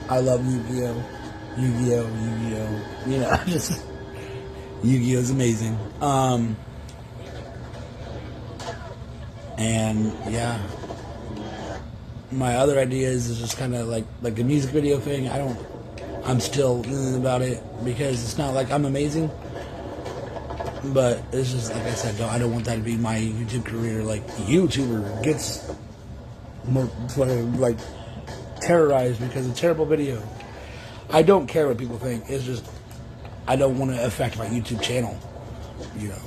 I love Yu-Gi-Oh! Yu-Gi-Oh! Yu-Gi-Oh! You know, just Yu-Gi-Oh! Is amazing. And yeah, my other ideas is just kind of like the music video thing. I'm still about it because it's not like I'm amazing. But it's just, like I said, I don't want that to be my YouTube career. Like, YouTuber gets more, like, terrorized because of a terrible video. I don't care what people think. It's just, I don't want to affect my YouTube channel. You know,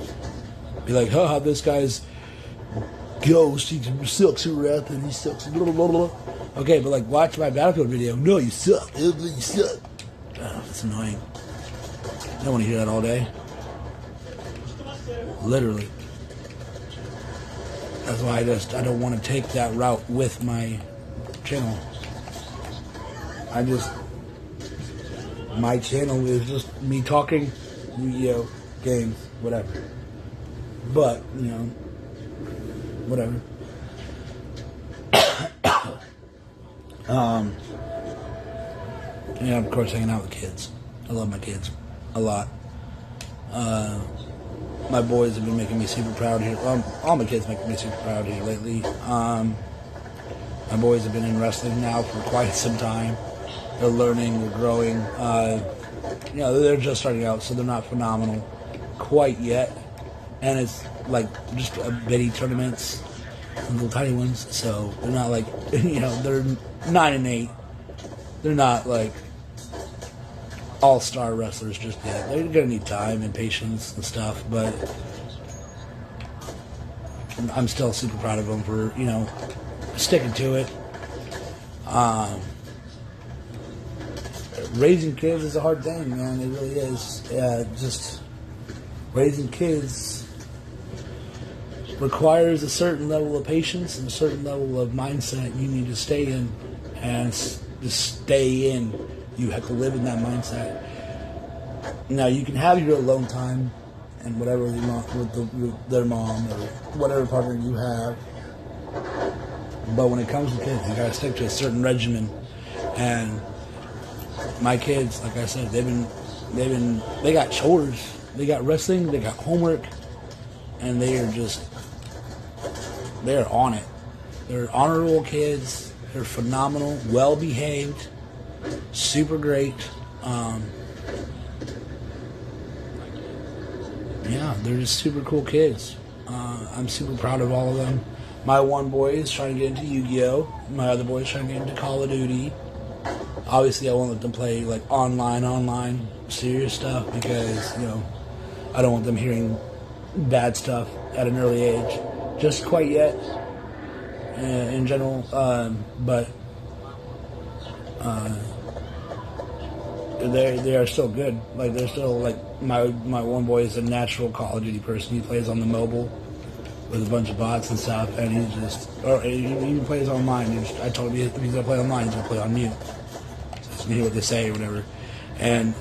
be like, haha, this guy's ghost, he sucks at wrekt and he sucks, blah, blah, blah, blah. Okay, but like, watch my Battlefield video. No, you suck. You suck. Oh, that's annoying. I don't want to hear that all day. Literally. That's why I don't want to take that route with my channel. My channel is just me talking, Yu-Gi-Oh, games, whatever. But, you know, whatever. Yeah, of course, hanging out with kids. I love my kids a lot. My boys have been making me super proud here. All my kids make me super proud here lately. My boys have been in wrestling now for quite some time. They're learning, they're growing. You know, they're just starting out, so they're not phenomenal quite yet. And it's like just bitty tournaments, little tiny ones. So they're not like, you know, they're 9 and 8. They're not like all-star wrestlers just yet. They're gonna need time and patience and stuff, but I'm still super proud of them for, you know, sticking to it. Raising kids is a hard thing, man. It really is. Just raising kids requires a certain level of patience and a certain level of mindset you need to stay in, and to stay in, you have to live in that mindset. Now, you can have your alone time and whatever you want with their mom or whatever partner you have, but when it comes to kids, you gotta stick to a certain regimen. And my kids, like I said, they got chores, they got wrestling, they got homework, and they are on it. They're honorable kids. They're phenomenal, well behaved, super great. Yeah, they're just super cool kids. I'm super proud of all of them. My one boy is trying to get into Yu-Gi-Oh! My other boy is trying to get into Call of Duty. Obviously, I won't let them play like online serious stuff because I don't want them hearing bad stuff at an early age. Just quite yet, in general, but they are still good. Like they're still like my one boy is a natural Call of Duty person. He plays on the mobile with a bunch of bots and stuff, and he plays online. I told him if he's gonna play online, he's gonna play on mute. So hear what they say or whatever. And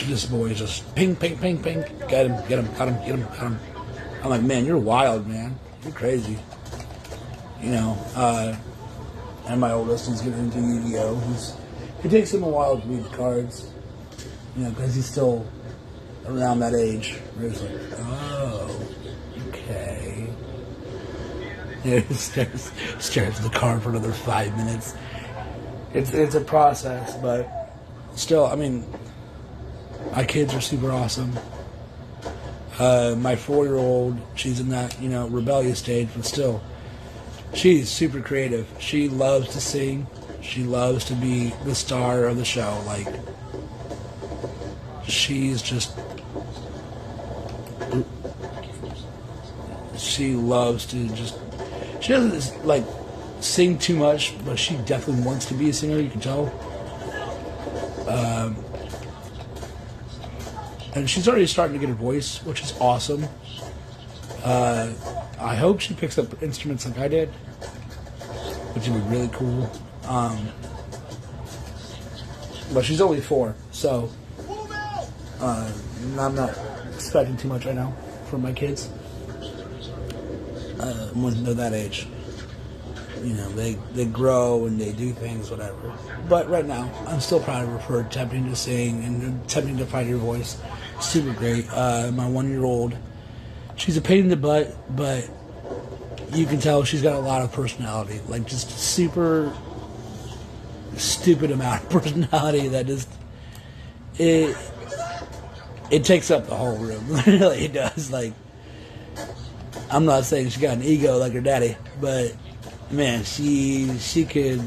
this boy is just ping, ping, ping, ping. Get him, got him. I'm like, man, you're wild, man. You're crazy. And my oldest is getting into Yu-Gi-Oh! It takes him a while to read the cards, because he's still around that age where it's like, oh, okay. Stares at the card for another 5 minutes. It's a process, but still, I mean, my kids are super awesome. My 4-year-old, she's in that, rebellious stage, but still, she's super creative. She loves to sing. She loves to be the star of the show. Like, she's just... She loves to just... She doesn't, like, sing too much, but she definitely wants to be a singer, you can tell. And she's already starting to get her voice, which is awesome. I hope she picks up instruments like I did, which would be really cool. But she's only 4, so I'm not expecting too much right now from my kids. When they're that age, they grow and they do things, whatever. But right now, I'm still proud of her for attempting to sing and attempting to find her voice. Super great. My 1-year-old, she's a pain in the butt, but you can tell she's got a lot of personality. Like, just super stupid amount of personality that just... It takes up the whole room. Really, it does. Like, I'm not saying she got an ego like her daddy, but, man, she could,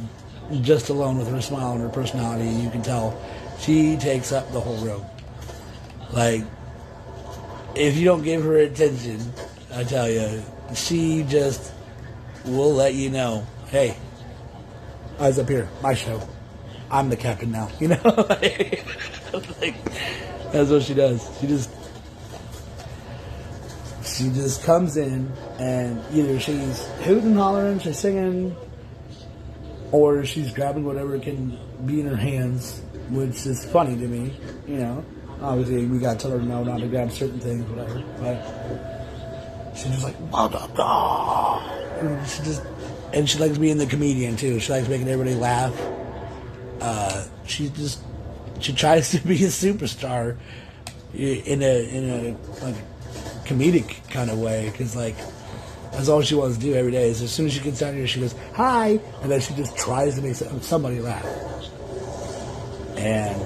just alone with her smile and her personality, you can tell she takes up the whole room. Like, if you don't give her attention, I tell you, she just will let you know, hey, eyes up here, my show. I'm the captain now, like, that's what she does. She just comes in and either she's hooting and hollering, she's singing, or she's grabbing whatever can be in her hands, which is funny to me, Obviously, we gotta tell her no, not to grab certain things, whatever. But she's just like, blah, blah, blah. And she likes being the comedian too. She likes making everybody laugh. She tries to be a superstar in a like comedic kind of way, because like that's all she wants to do every day. Is as soon as she gets down here, she goes hi, and then she just tries to make somebody laugh. And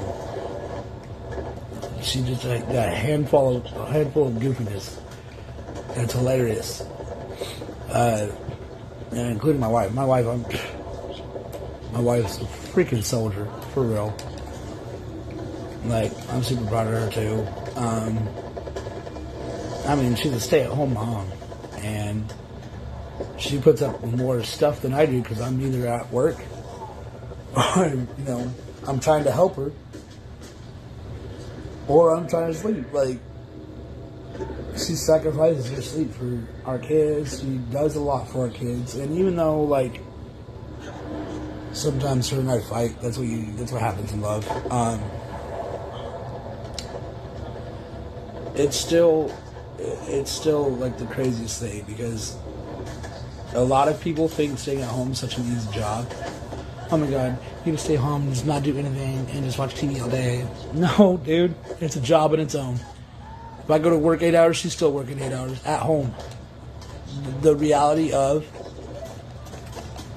she just got a handful of goofiness. And it's hilarious. And including my wife. My wife's a freaking soldier, for real. Like, I'm super proud of her too. She's a stay-at-home mom, and she puts up with more stuff than I do because I'm either at work or, I'm trying to help her, or I'm trying to sleep. Like, she sacrifices her sleep for our kids. She does a lot for our kids. And even though, like, sometimes her and I fight, that's what happens in love. It's still like the craziest thing, because a lot of people think staying at home is such an easy job. Oh my God, you can stay home and just not do anything and just watch TV all day. No, dude, it's a job in its own. If I go to work 8 hours, she's still working 8 hours at home. The reality of,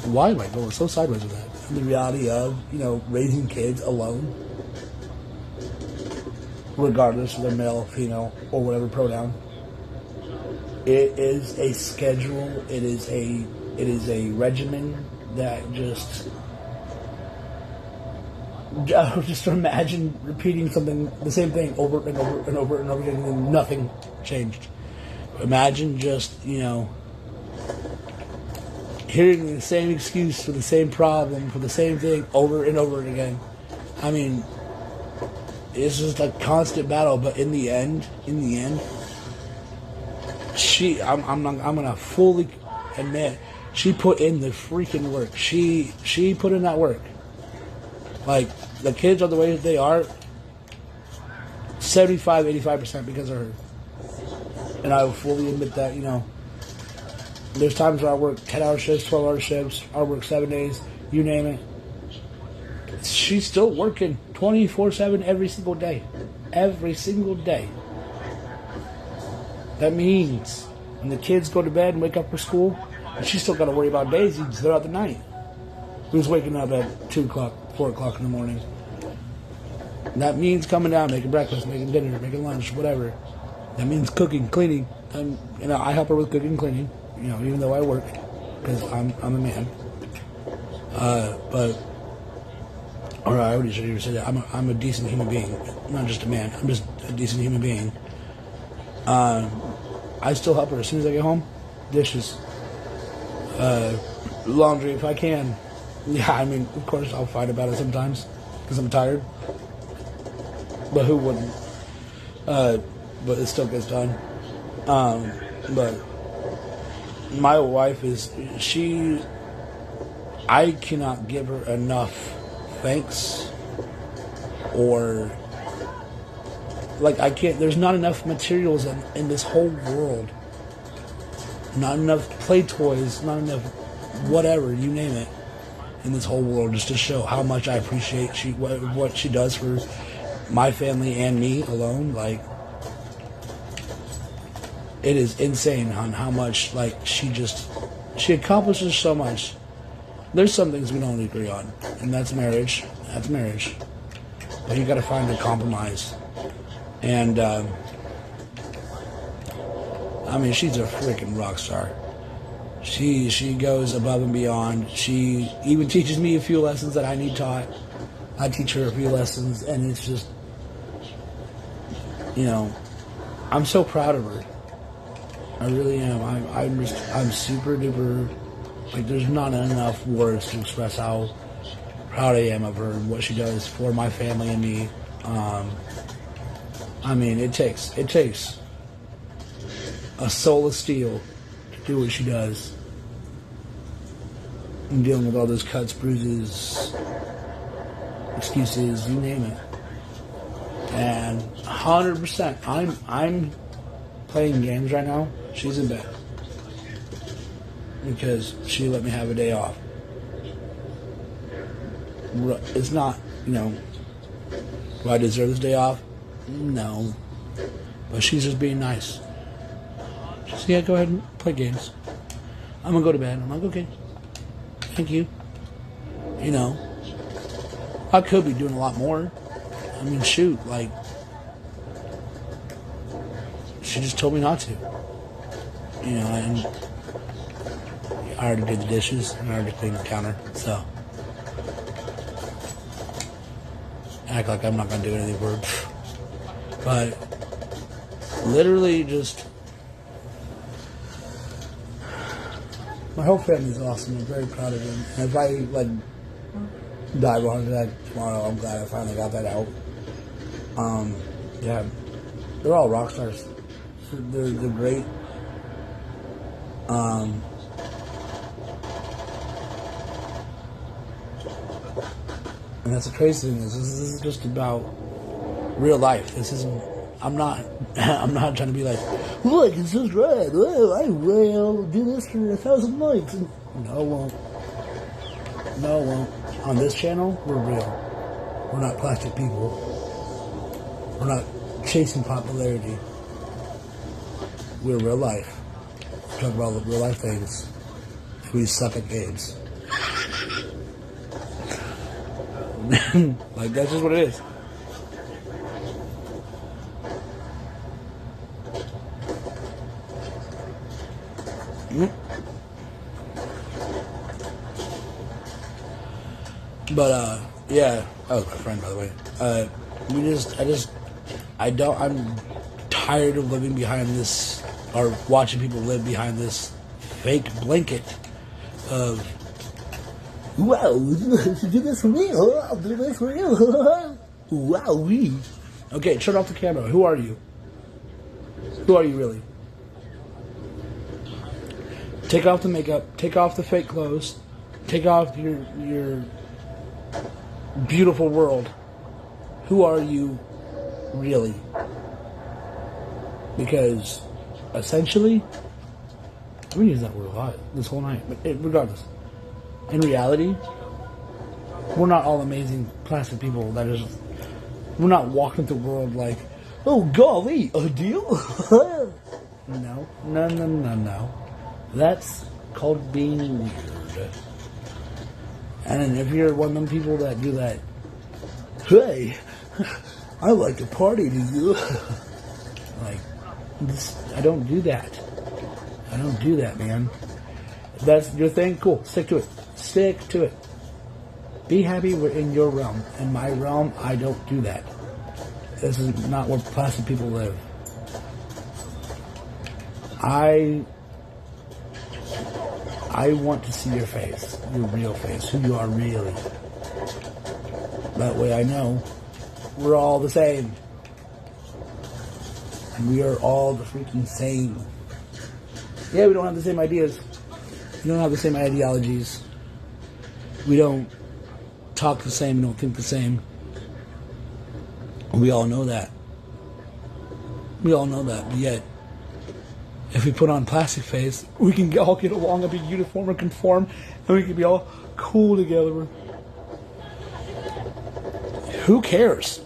why am I going so sideways with that? The reality of, raising kids alone, regardless of their male, female, or whatever pronoun. It is a schedule. It is a regimen that just Just imagine repeating something, the same thing over and over and over and over again, and nothing changed. Imagine just, hearing the same excuse for the same problem, for the same thing over and over again. I mean, it's just a constant battle, but in the end, I'm gonna fully admit, she put in the freaking work. She put in that work. Like, the kids are the way that they are, 75% because of her. And I will fully admit that, there's times where I work 10-hour shifts, 12-hour shifts, I work 7 days, you name it. She's still working 24/7 every single day. Every single day. That means when the kids go to bed and wake up for school, and she's still got to worry about Daisy throughout the night, who's waking up at 2 o'clock, 4 o'clock in the morning. And that means coming down, making breakfast, making dinner, making lunch, whatever. That means cooking, cleaning. And, I help her with cooking and cleaning, even though I work, because I'm a man. Or I already should have said that. I'm a decent human being. I'm not just a man. I'm just a decent human being. I still help her as soon as I get home. Dishes. Laundry if I can. Yeah, I mean, of course I'll fight about it sometimes because I'm tired. But who wouldn't? But it still gets done. But my wife I cannot give her enough thanks, or I can't, there's not enough materials in this whole world, not enough play toys, not enough whatever, you name it, in this whole world, just to show how much I appreciate what she does for my family and me alone. It is insane on how much she accomplishes so much. There's some things we don't agree on, and that's marriage. That's marriage. But you got to find a compromise. And I mean, she's a freaking rock star. She goes above and beyond. She even teaches me a few lessons that I need taught. I teach her a few lessons, and it's just, I'm so proud of her. I really am. I'm super duper. There's not enough words to express how proud I am of her and what she does for my family and me. I mean, it takes a soul of steel to do what she does. And dealing with all those cuts, bruises, excuses, you name it. And 100%, I'm playing games right now. She's in bed because she let me have a day off. It's not, do I deserve this day off? No. But she's just being nice. She's, yeah, go ahead and play games. I'm going to go to bed. I'm like, okay. Thank you. I could be doing a lot more. I mean, shoot, she just told me not to. And I already did the dishes and I already cleaned the counter, so act like I'm not going to do anything for her. But literally just, my whole family's awesome. I'm very proud of them. And if I die of a heart attack tomorrow, I'm glad I finally got that out. Yeah, they're all rock stars. They're great. And that's the crazy thing is this is just about real life. This isn't. I'm not trying to be like, look, it's just right. Well, I will do this for 1,000 likes. No, it won't. No, it won't. On this channel, we're real. We're not plastic people. We're not chasing popularity. We're real life. We talk about real life things. We suck at games. That's just what it is. But Yeah, that was my friend, by the way. I'm tired of living behind this, or watching people live behind this fake blanket of, wow, do this for me, I'll do this for you. Wow, we. Okay, turn off the camera. Who are you? Who are you really? Take off the makeup, take off the fake clothes, take off your beautiful world. Who are you really? Because essentially, I've been using that word a lot this whole night, but regardless, in reality, we're not all amazing plastic people we're not walking through the world like, oh golly, a deal? No. That's called being weird. And if you're one of them people that do that, hey, I like to party, do you? Like, I don't do that. I don't do that, man. If that's your thing, cool. Stick to it. Stick to it. Be happy we're in your realm. In my realm, I don't do that. This is not where plastic people live. I want to see your face, your real face, who you are really. That way I know we're all the same. And we are all the freaking same. Yeah, we don't have the same ideas. We don't have the same ideologies. We don't talk the same, we don't think the same. We all know that. We all know that, but yet, if we put on plastic face, we can all get along and be uniform and conform, and we can be all cool together. Who cares?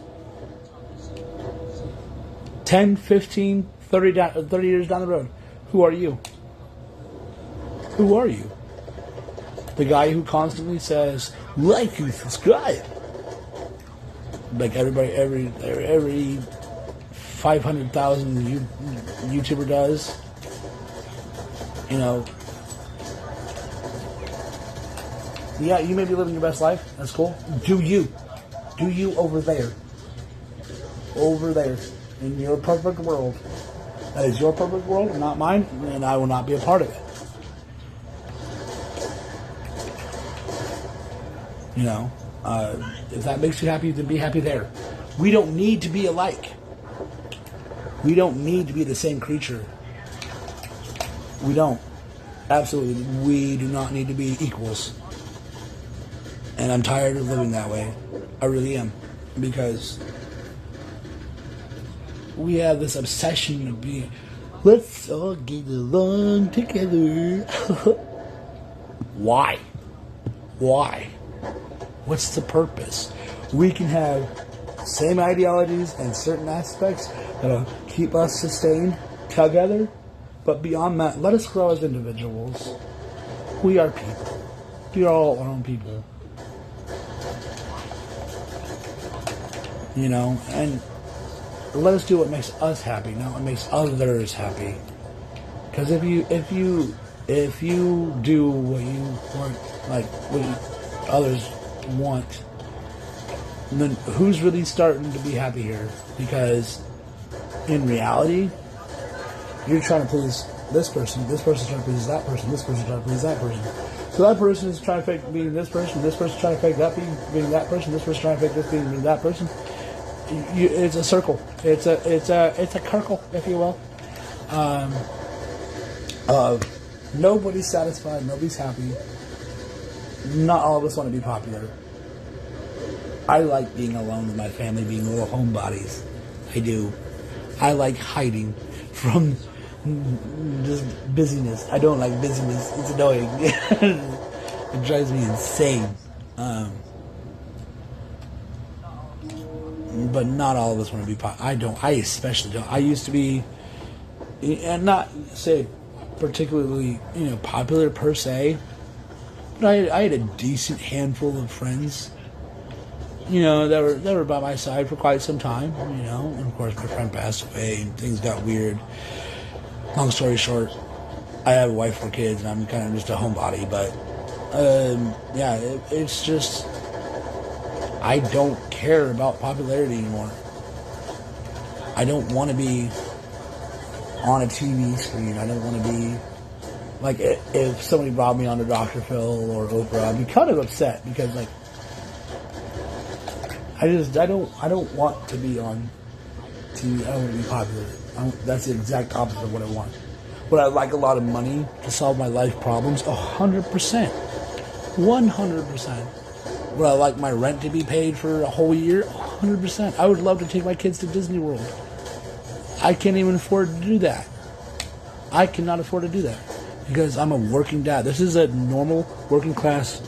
10, 15, 30 years down the road, who are you? Who are you? The guy who constantly says, like and subscribe. Like every 500,000 YouTuber does. You know, yeah, you may be living your best life. That's cool. Do you over there. Over there. In your perfect world. That is your perfect world, not mine, and I will not be a part of it. You know, if that makes you happy, then be happy there. We don't need to be alike. We don't need to be the same creature. We don't. Absolutely. We do not need to be equals. And I'm tired of living that way. I really am. Because we have this obsession of being, let's all get along together. Why? Why? What's the purpose? We can have same ideologies and certain aspects that'll keep us sustained together, but beyond that, let us grow as individuals. We are people. We are all our own people. You know, and let us do what makes us happy, not what makes others happy. Because if you do what you want, like what others want, then who's really starting to be happy here? Because in reality, you're trying to please this person's trying to please that person, this person's trying to please that person. So that person is trying to fake being this person trying to fake that being that person, this person trying to fake this being that person. It's a circle. It's a circle, if you will. Nobody's satisfied. Nobody's happy. Not all of us want to be popular. I like being alone with my family, being little homebodies. I do. I like hiding from just busyness. I don't like busyness. It's annoying. It drives me insane. But not all of us want to be popular. I don't. I especially don't. I used to be, and not say particularly, popular per se, but I had a decent handful of friends, that were by my side for quite some time, and of course my friend passed away and things got weird. Long story short, I have a wife, 4 kids, and I'm kind of just a homebody, but, it's just, I don't care about popularity anymore. I don't want to be on a TV screen. I don't want to be like, if somebody brought me on to Dr. Phil or Oprah, I'd be kind of upset because like I don't want to be on TV. I don't want to be popular. That's the exact opposite of what I want. Would I like a lot of money to solve my life problems? 100%. 100%. Would I like my rent to be paid for a whole year? 100%. I would love to take my kids to Disney World. I can't even afford to do that. I cannot afford to do that because I'm a working dad. This is a normal working class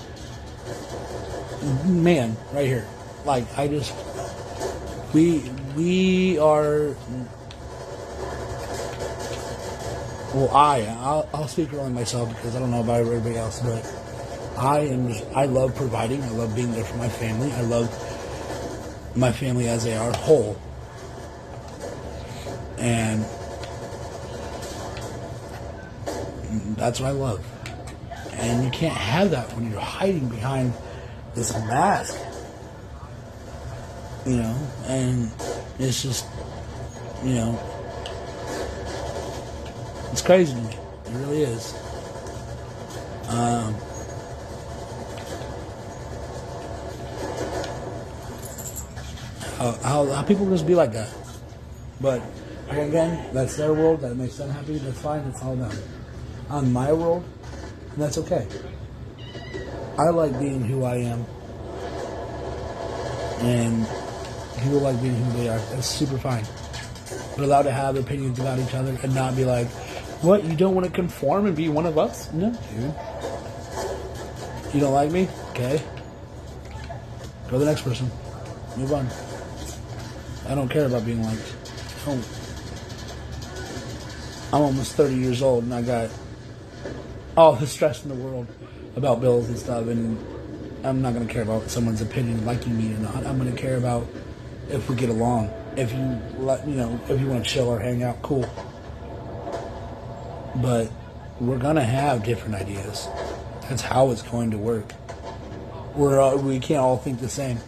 man right here. Like, we are. Well, I'll speak for only myself because I don't know about everybody else, but I love providing. I love being there for my family. I love my family as they are whole. And that's what I love. And you can't have that when you're hiding behind this mask. You know, and it's just, you know, it's crazy to me. It really is. How people just be like that. But again, that's their world. That makes them happy. That's fine. It's all them. On my world, that's okay. I like being who I am, and people like being who they are. That's super fine. We're allowed to have opinions about each other and not be like, what, you don't want to conform and be one of us? No, dude. You don't like me? Okay. Go to the next person. Move on. I don't care about being liked. I'm almost 30 years old and I got all the stress in the world about bills and stuff, and I'm not going to care about someone's opinion liking me or not. I'm going to care about if we get along. If you if you want to chill or hang out, cool. But we're going to have different ideas. That's how it's going to work. We can't all think the same.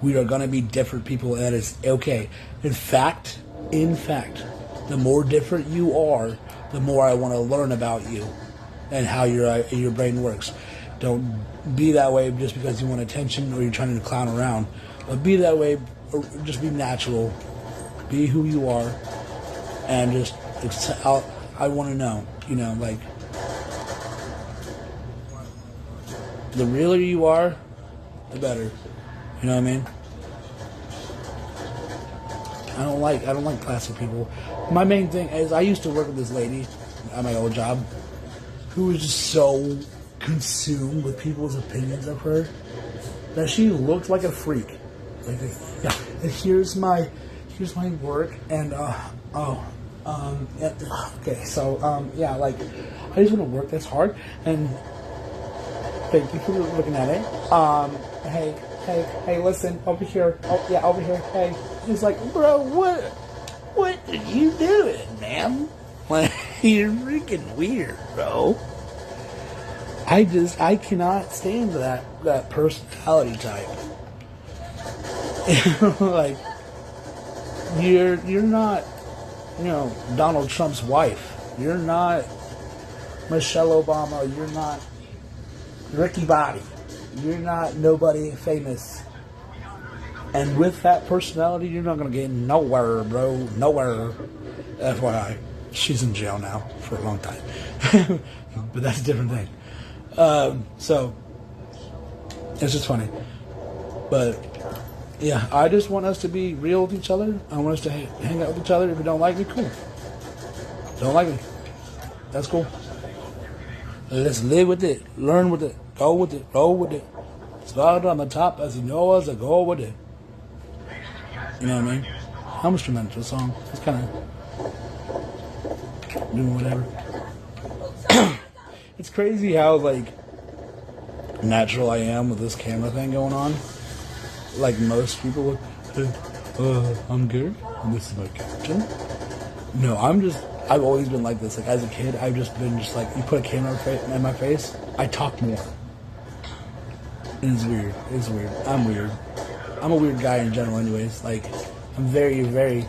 We are going to be different people, and that is okay. In fact, the more different you are, the more I want to learn about you and how your brain works. Don't be that way just because you want attention or you're trying to clown around. But be that way, or just be natural. Be who you are, and just I want to know, like, the realer you are, the better. You know what I mean? I don't like plastic people. My main thing is I used to work with this lady at my old job who was just so consumed with people's opinions of her that she looked like a freak. Like, yeah, here's my work, and okay, so yeah, like, I just want to work this hard, and thank you for looking at it. Hey, listen, over here. Oh, yeah, over here. Hey. He's like, bro, what are you doing, man? Like, you're freaking weird, bro. I cannot stand that personality type. Like, you're not, Donald Trump's wife. You're not Michelle Obama. You're not Ricky Bobby. You're not nobody famous. And with that personality, you're not going to get nowhere, bro. Nowhere. FYI. She's in jail now for a long time. But that's a different thing. So, it's just funny. But, yeah, I just want us to be real with each other. I want us to hang out with each other. If you don't like me, cool. Don't like me. That's cool. Let's live with it. Learn with it. Go with it. Roll with it. Start on the top as you know as I go with it. You know what I mean? I'm instrumental song. It's kind of doing whatever. It's crazy how, like, natural I am with this camera thing going on. Like most people look, I'm good, and this is my caption. No, I've always been like this. Like, as a kid, I've just been like, you put a camera in my face, I talk more. It's weird. It's weird. I'm weird. I'm a weird guy in general, anyways. Like, I'm very, very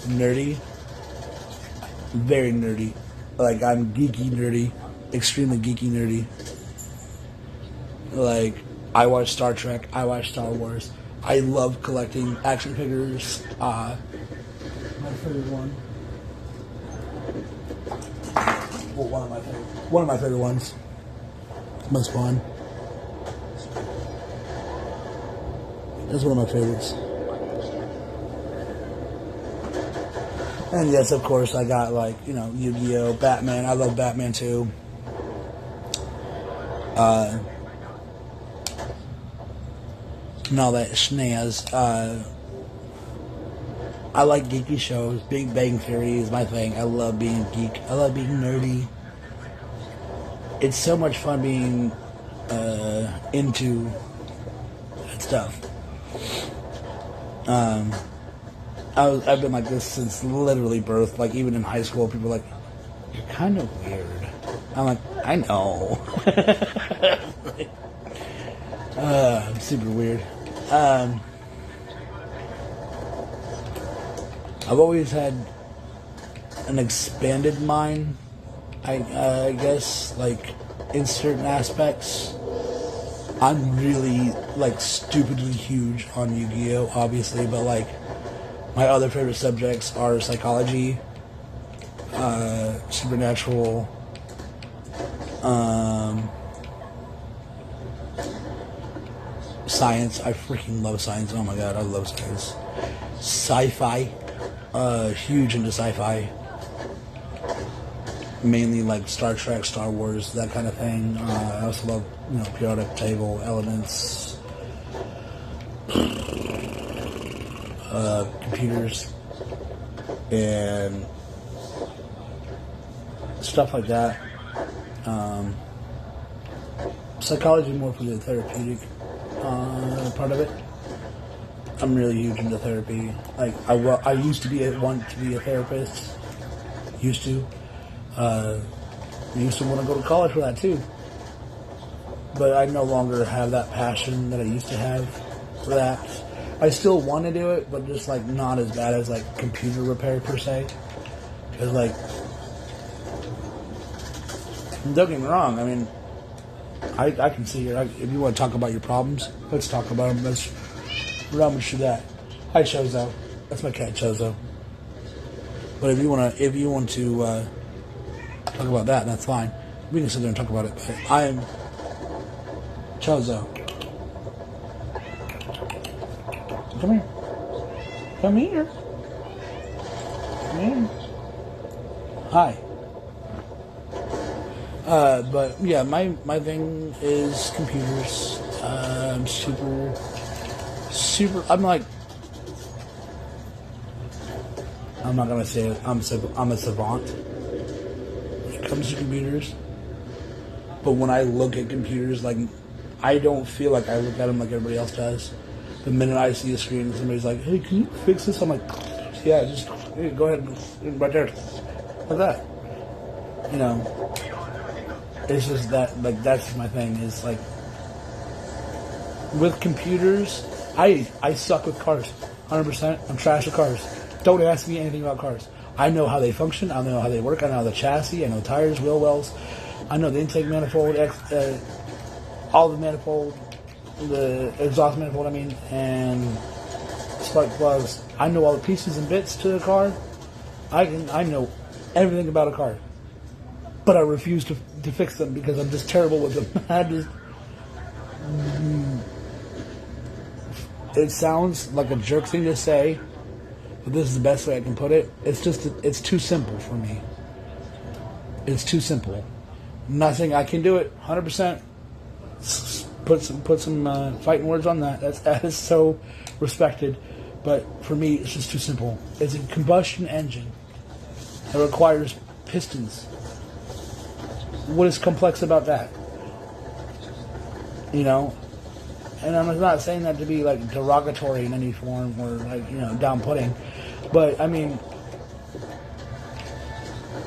nerdy. Very nerdy. Like, I'm geeky nerdy. Extremely geeky nerdy. Like, I watch Star Trek. I watch Star Wars. I love collecting action figures. My favorite one. Well, one of my favorite ones. Most fun. That's one of my favorites. And yes, of course, I got like, Yu-Gi-Oh, Batman. I love Batman too. And all that snaz. I like geeky shows. Big Bang Theory is my thing. I love being a geek. I love being nerdy. It's so much fun being into that stuff. I've been like this since literally birth. Like, even in high school, people are like, "You're kind of weird." I'm like, I know. I'm super weird. I've always had an expanded mind, I guess, like, in certain aspects. I'm really, like, stupidly huge on Yu-Gi-Oh, obviously, but, like, my other favorite subjects are psychology, supernatural, science. I freaking love science. Oh my god, I love science. Sci-fi. Huge into sci-fi. Mainly like Star Trek, Star Wars, that kind of thing. I also love, periodic table, elements, computers, and stuff like that. Psychology more for the therapeutic part of it. I'm really huge into therapy. Like, I used to want to be a therapist. Used to. Used to want to go to college for that too. But I no longer have that passion that I used to have for that. I still want to do it, but just like not as bad as like computer repair per se. Because like, don't get me wrong. I mean, I can see here. If you want to talk about your problems, let's talk about them. Let's rummage through that. Hi, Chozo. That's my cat, Chozo. But if you want to talk about that, that's fine. We can sit there and talk about it. But I am Chozo. Come here. Come here. Come here. Hi. But yeah, my thing is computers. I'm super. I'm like. I'm not gonna say it. I'm a savant when it comes to computers. But when I look at computers, like, I don't feel like I look at them like everybody else does. The minute I see a screen and somebody's like, "Hey, can you fix this?" I'm like, "Yeah, just go ahead, right there, like that." It's just that, like, that's my thing. Is like, with computers, I suck with cars, 100%. I'm trash with cars. Don't ask me anything about cars. I know how they function. I know how they work. I know the chassis. I know tires, wheel wells. I know the intake manifold, all the manifold, the exhaust manifold. And spark plugs. I know all the pieces and bits to the car. I know everything about a car, but I refuse to fix them because I'm just terrible with them. It sounds like a jerk thing to say, but this is the best way I can put it. It's too simple for me. It's too simple. I'm not saying I can do it 100%. Put some fighting words on that. That is so respected. But for me, it's just too simple. It's a combustion engine. It requires pistons. What is complex about that? And I'm not saying that to be like derogatory in any form or like, down-putting. But I mean,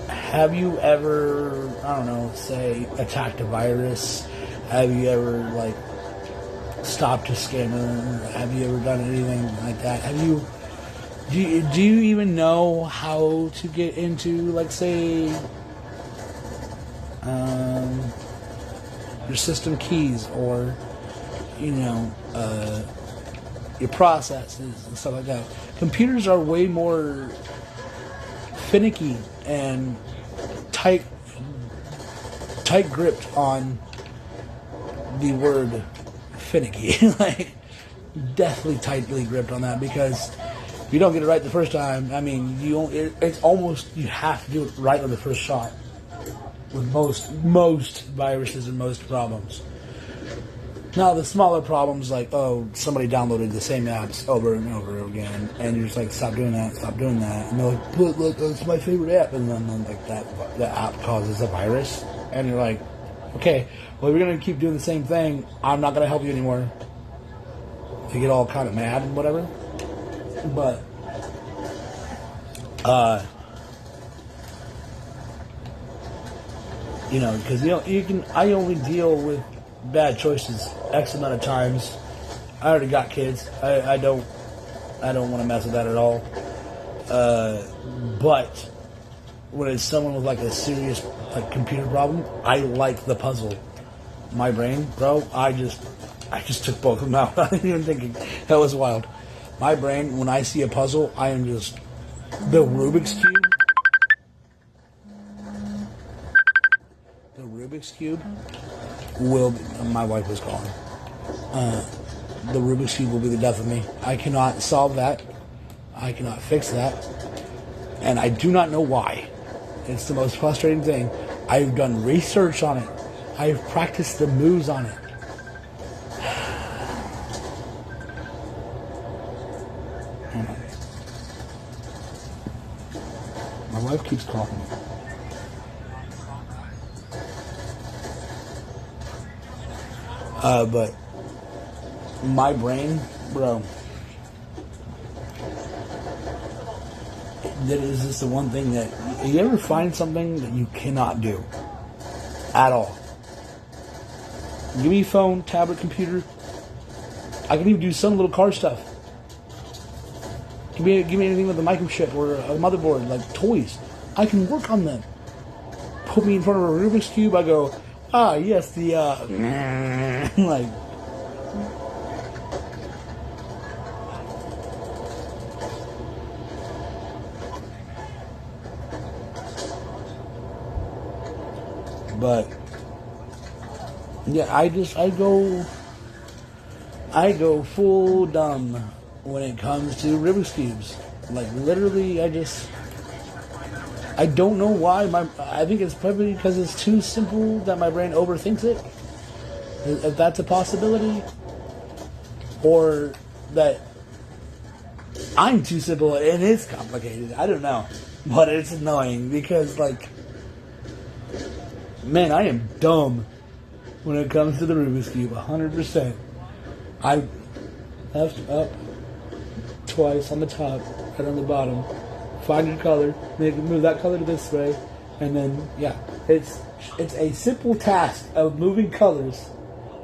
have you ever, I don't know, say attacked a virus? Have you ever like stopped a scammer? Have you ever done anything like that? Do you even know how to get into, like, say, your system keys, or your processes and stuff like that? Computers are way more finicky and tight gripped on the word finicky. Like, deathly tightly gripped on that, because if you don't get it right the first time, I mean, it's almost, you have to do it right on the first shot with most viruses and most problems. Now, the smaller problems, like, somebody downloaded the same apps over and over again, and you're just like, stop doing that, and they're like, but look, it's my favorite app, and then like the app causes a virus, and you're like, okay, well, if you're gonna keep doing the same thing, I'm not gonna help you anymore. They get all kind of mad and whatever, but because I only deal with bad choices X amount of times. I already got kids. I don't want to mess with that at all. But when it's someone with like a serious like computer problem, I like the puzzle. My brain, bro, I just took both of them out. I didn't even think that was wild. My brain, when I see a puzzle, I am just the Rubik's Cube. The Rubik's Cube will be, my wife was calling. The Rubik's Cube will be the death of me. I cannot solve that. I cannot fix that. And I do not know why. It's the most frustrating thing. I've done research on it. I've practiced the moves on it. My wife keeps calling me. But my brain, bro, that is just the one thing that you ever find something that you cannot do at all. Give me a phone, tablet, computer. I can even do some little car stuff. Give me anything with a microchip or a motherboard, like toys. I can work on them. Put me in front of a Rubik's Cube, I go, yes, the, like, but, yeah, I go full dumb when it comes to Rubik's Cubes. Like, literally, I don't know why. I think it's probably because it's too simple that my brain overthinks it. If that's a possibility. Or that I'm too simple and it's complicated. I don't know. But it's annoying because, like, man, I am dumb when it comes to the Rubik's Cube. 100%. I left, up, twice on the top, right on the bottom. Find your color, move that color to this way, and then, yeah. It's a simple task of moving colors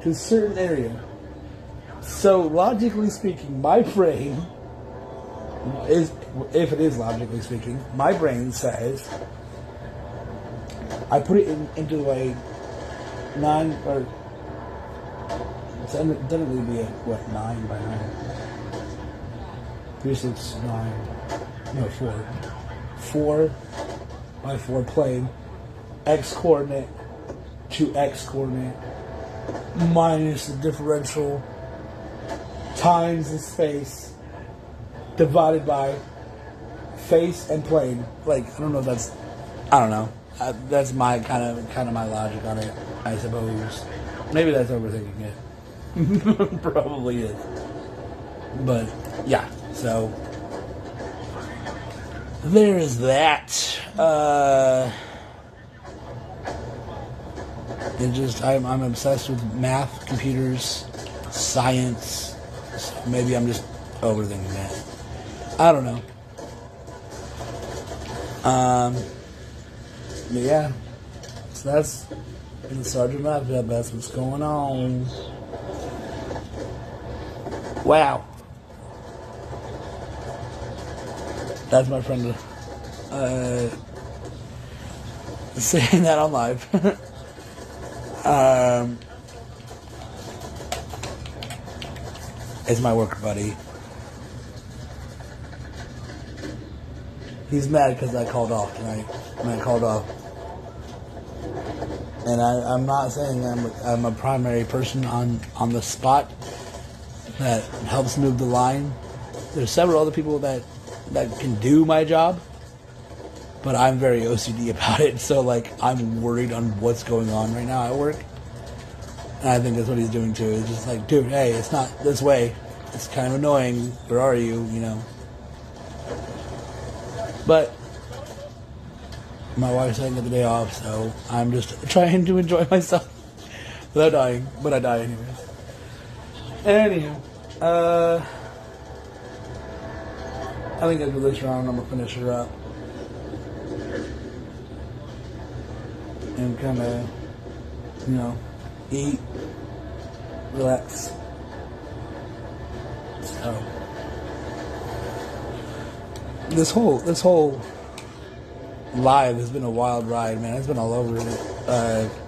to a certain area. So, logically speaking, my brain is, if it is logically speaking, my brain says, I put it into a 9, or it's technically be a, 9 by 9? 3, 6, 9, no, 4. 4 by 4 plane, X coordinate to X coordinate, minus the differential, times the space, divided by face and plane. Like, I don't know if that's, I don't know. That's my kind of my logic on it, I suppose. Maybe that's overthinking it. Probably is. But yeah, so there is that. I'm obsessed with math, computers, science. So maybe I'm just overthinking that. I don't know. But yeah, so that's in the Sergeant Lab. That's what's going on. Wow. That's my friend saying that on live. It's my work buddy. He's mad because I called off tonight. I called off. And I'm not saying I'm a primary person on the spot that helps move the line. There's several other people that can do my job, but I'm very OCD about it. So like I'm worried on what's going on right now at work. And I think that's what he's doing too. It's just like, dude, hey, it's not this way. It's kind of annoying. Where are you? You know. But my wife's taking the day off, so I'm just trying to enjoy myself without dying. But I die anyways. Anywho, I think after this round, I'm gonna finish her up and kind of, you know, eat, relax. So this whole live has been a wild ride, man. It's been all over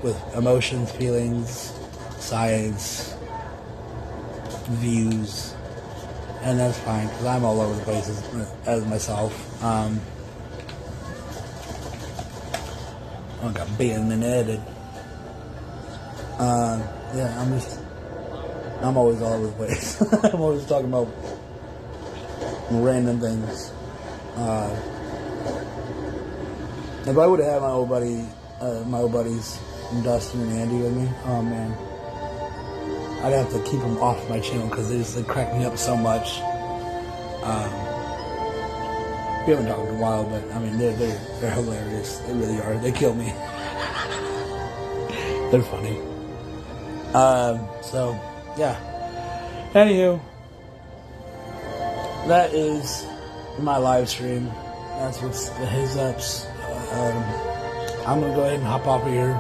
with emotions, feelings, science, views, and that's fine because I'm all over the place as myself. I got beaten and edited. Yeah, I'm always all over the place. I'm always talking about random things. If I would have had my old buddies, Dustin and Andy with me, oh man, I'd have to keep them off my channel because they crack me up so much. We haven't talked in a while, but I mean they're hilarious. They really are. They kill me. They're funny. So yeah. Anywho, that is my live stream. That's what's the his ups. I'm gonna go ahead and hop off of here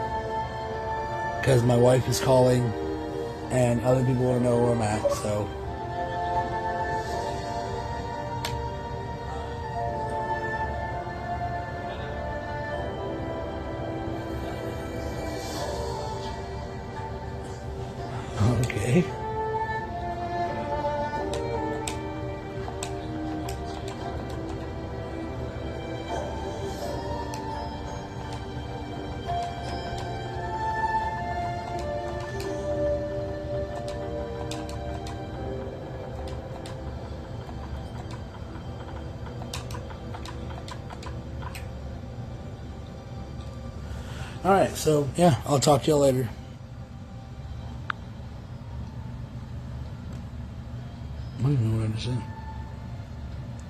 because my wife is calling and other people want to know where I'm at. So okay. Alright, so yeah, I'll talk to y'all later. I don't know what I'm saying.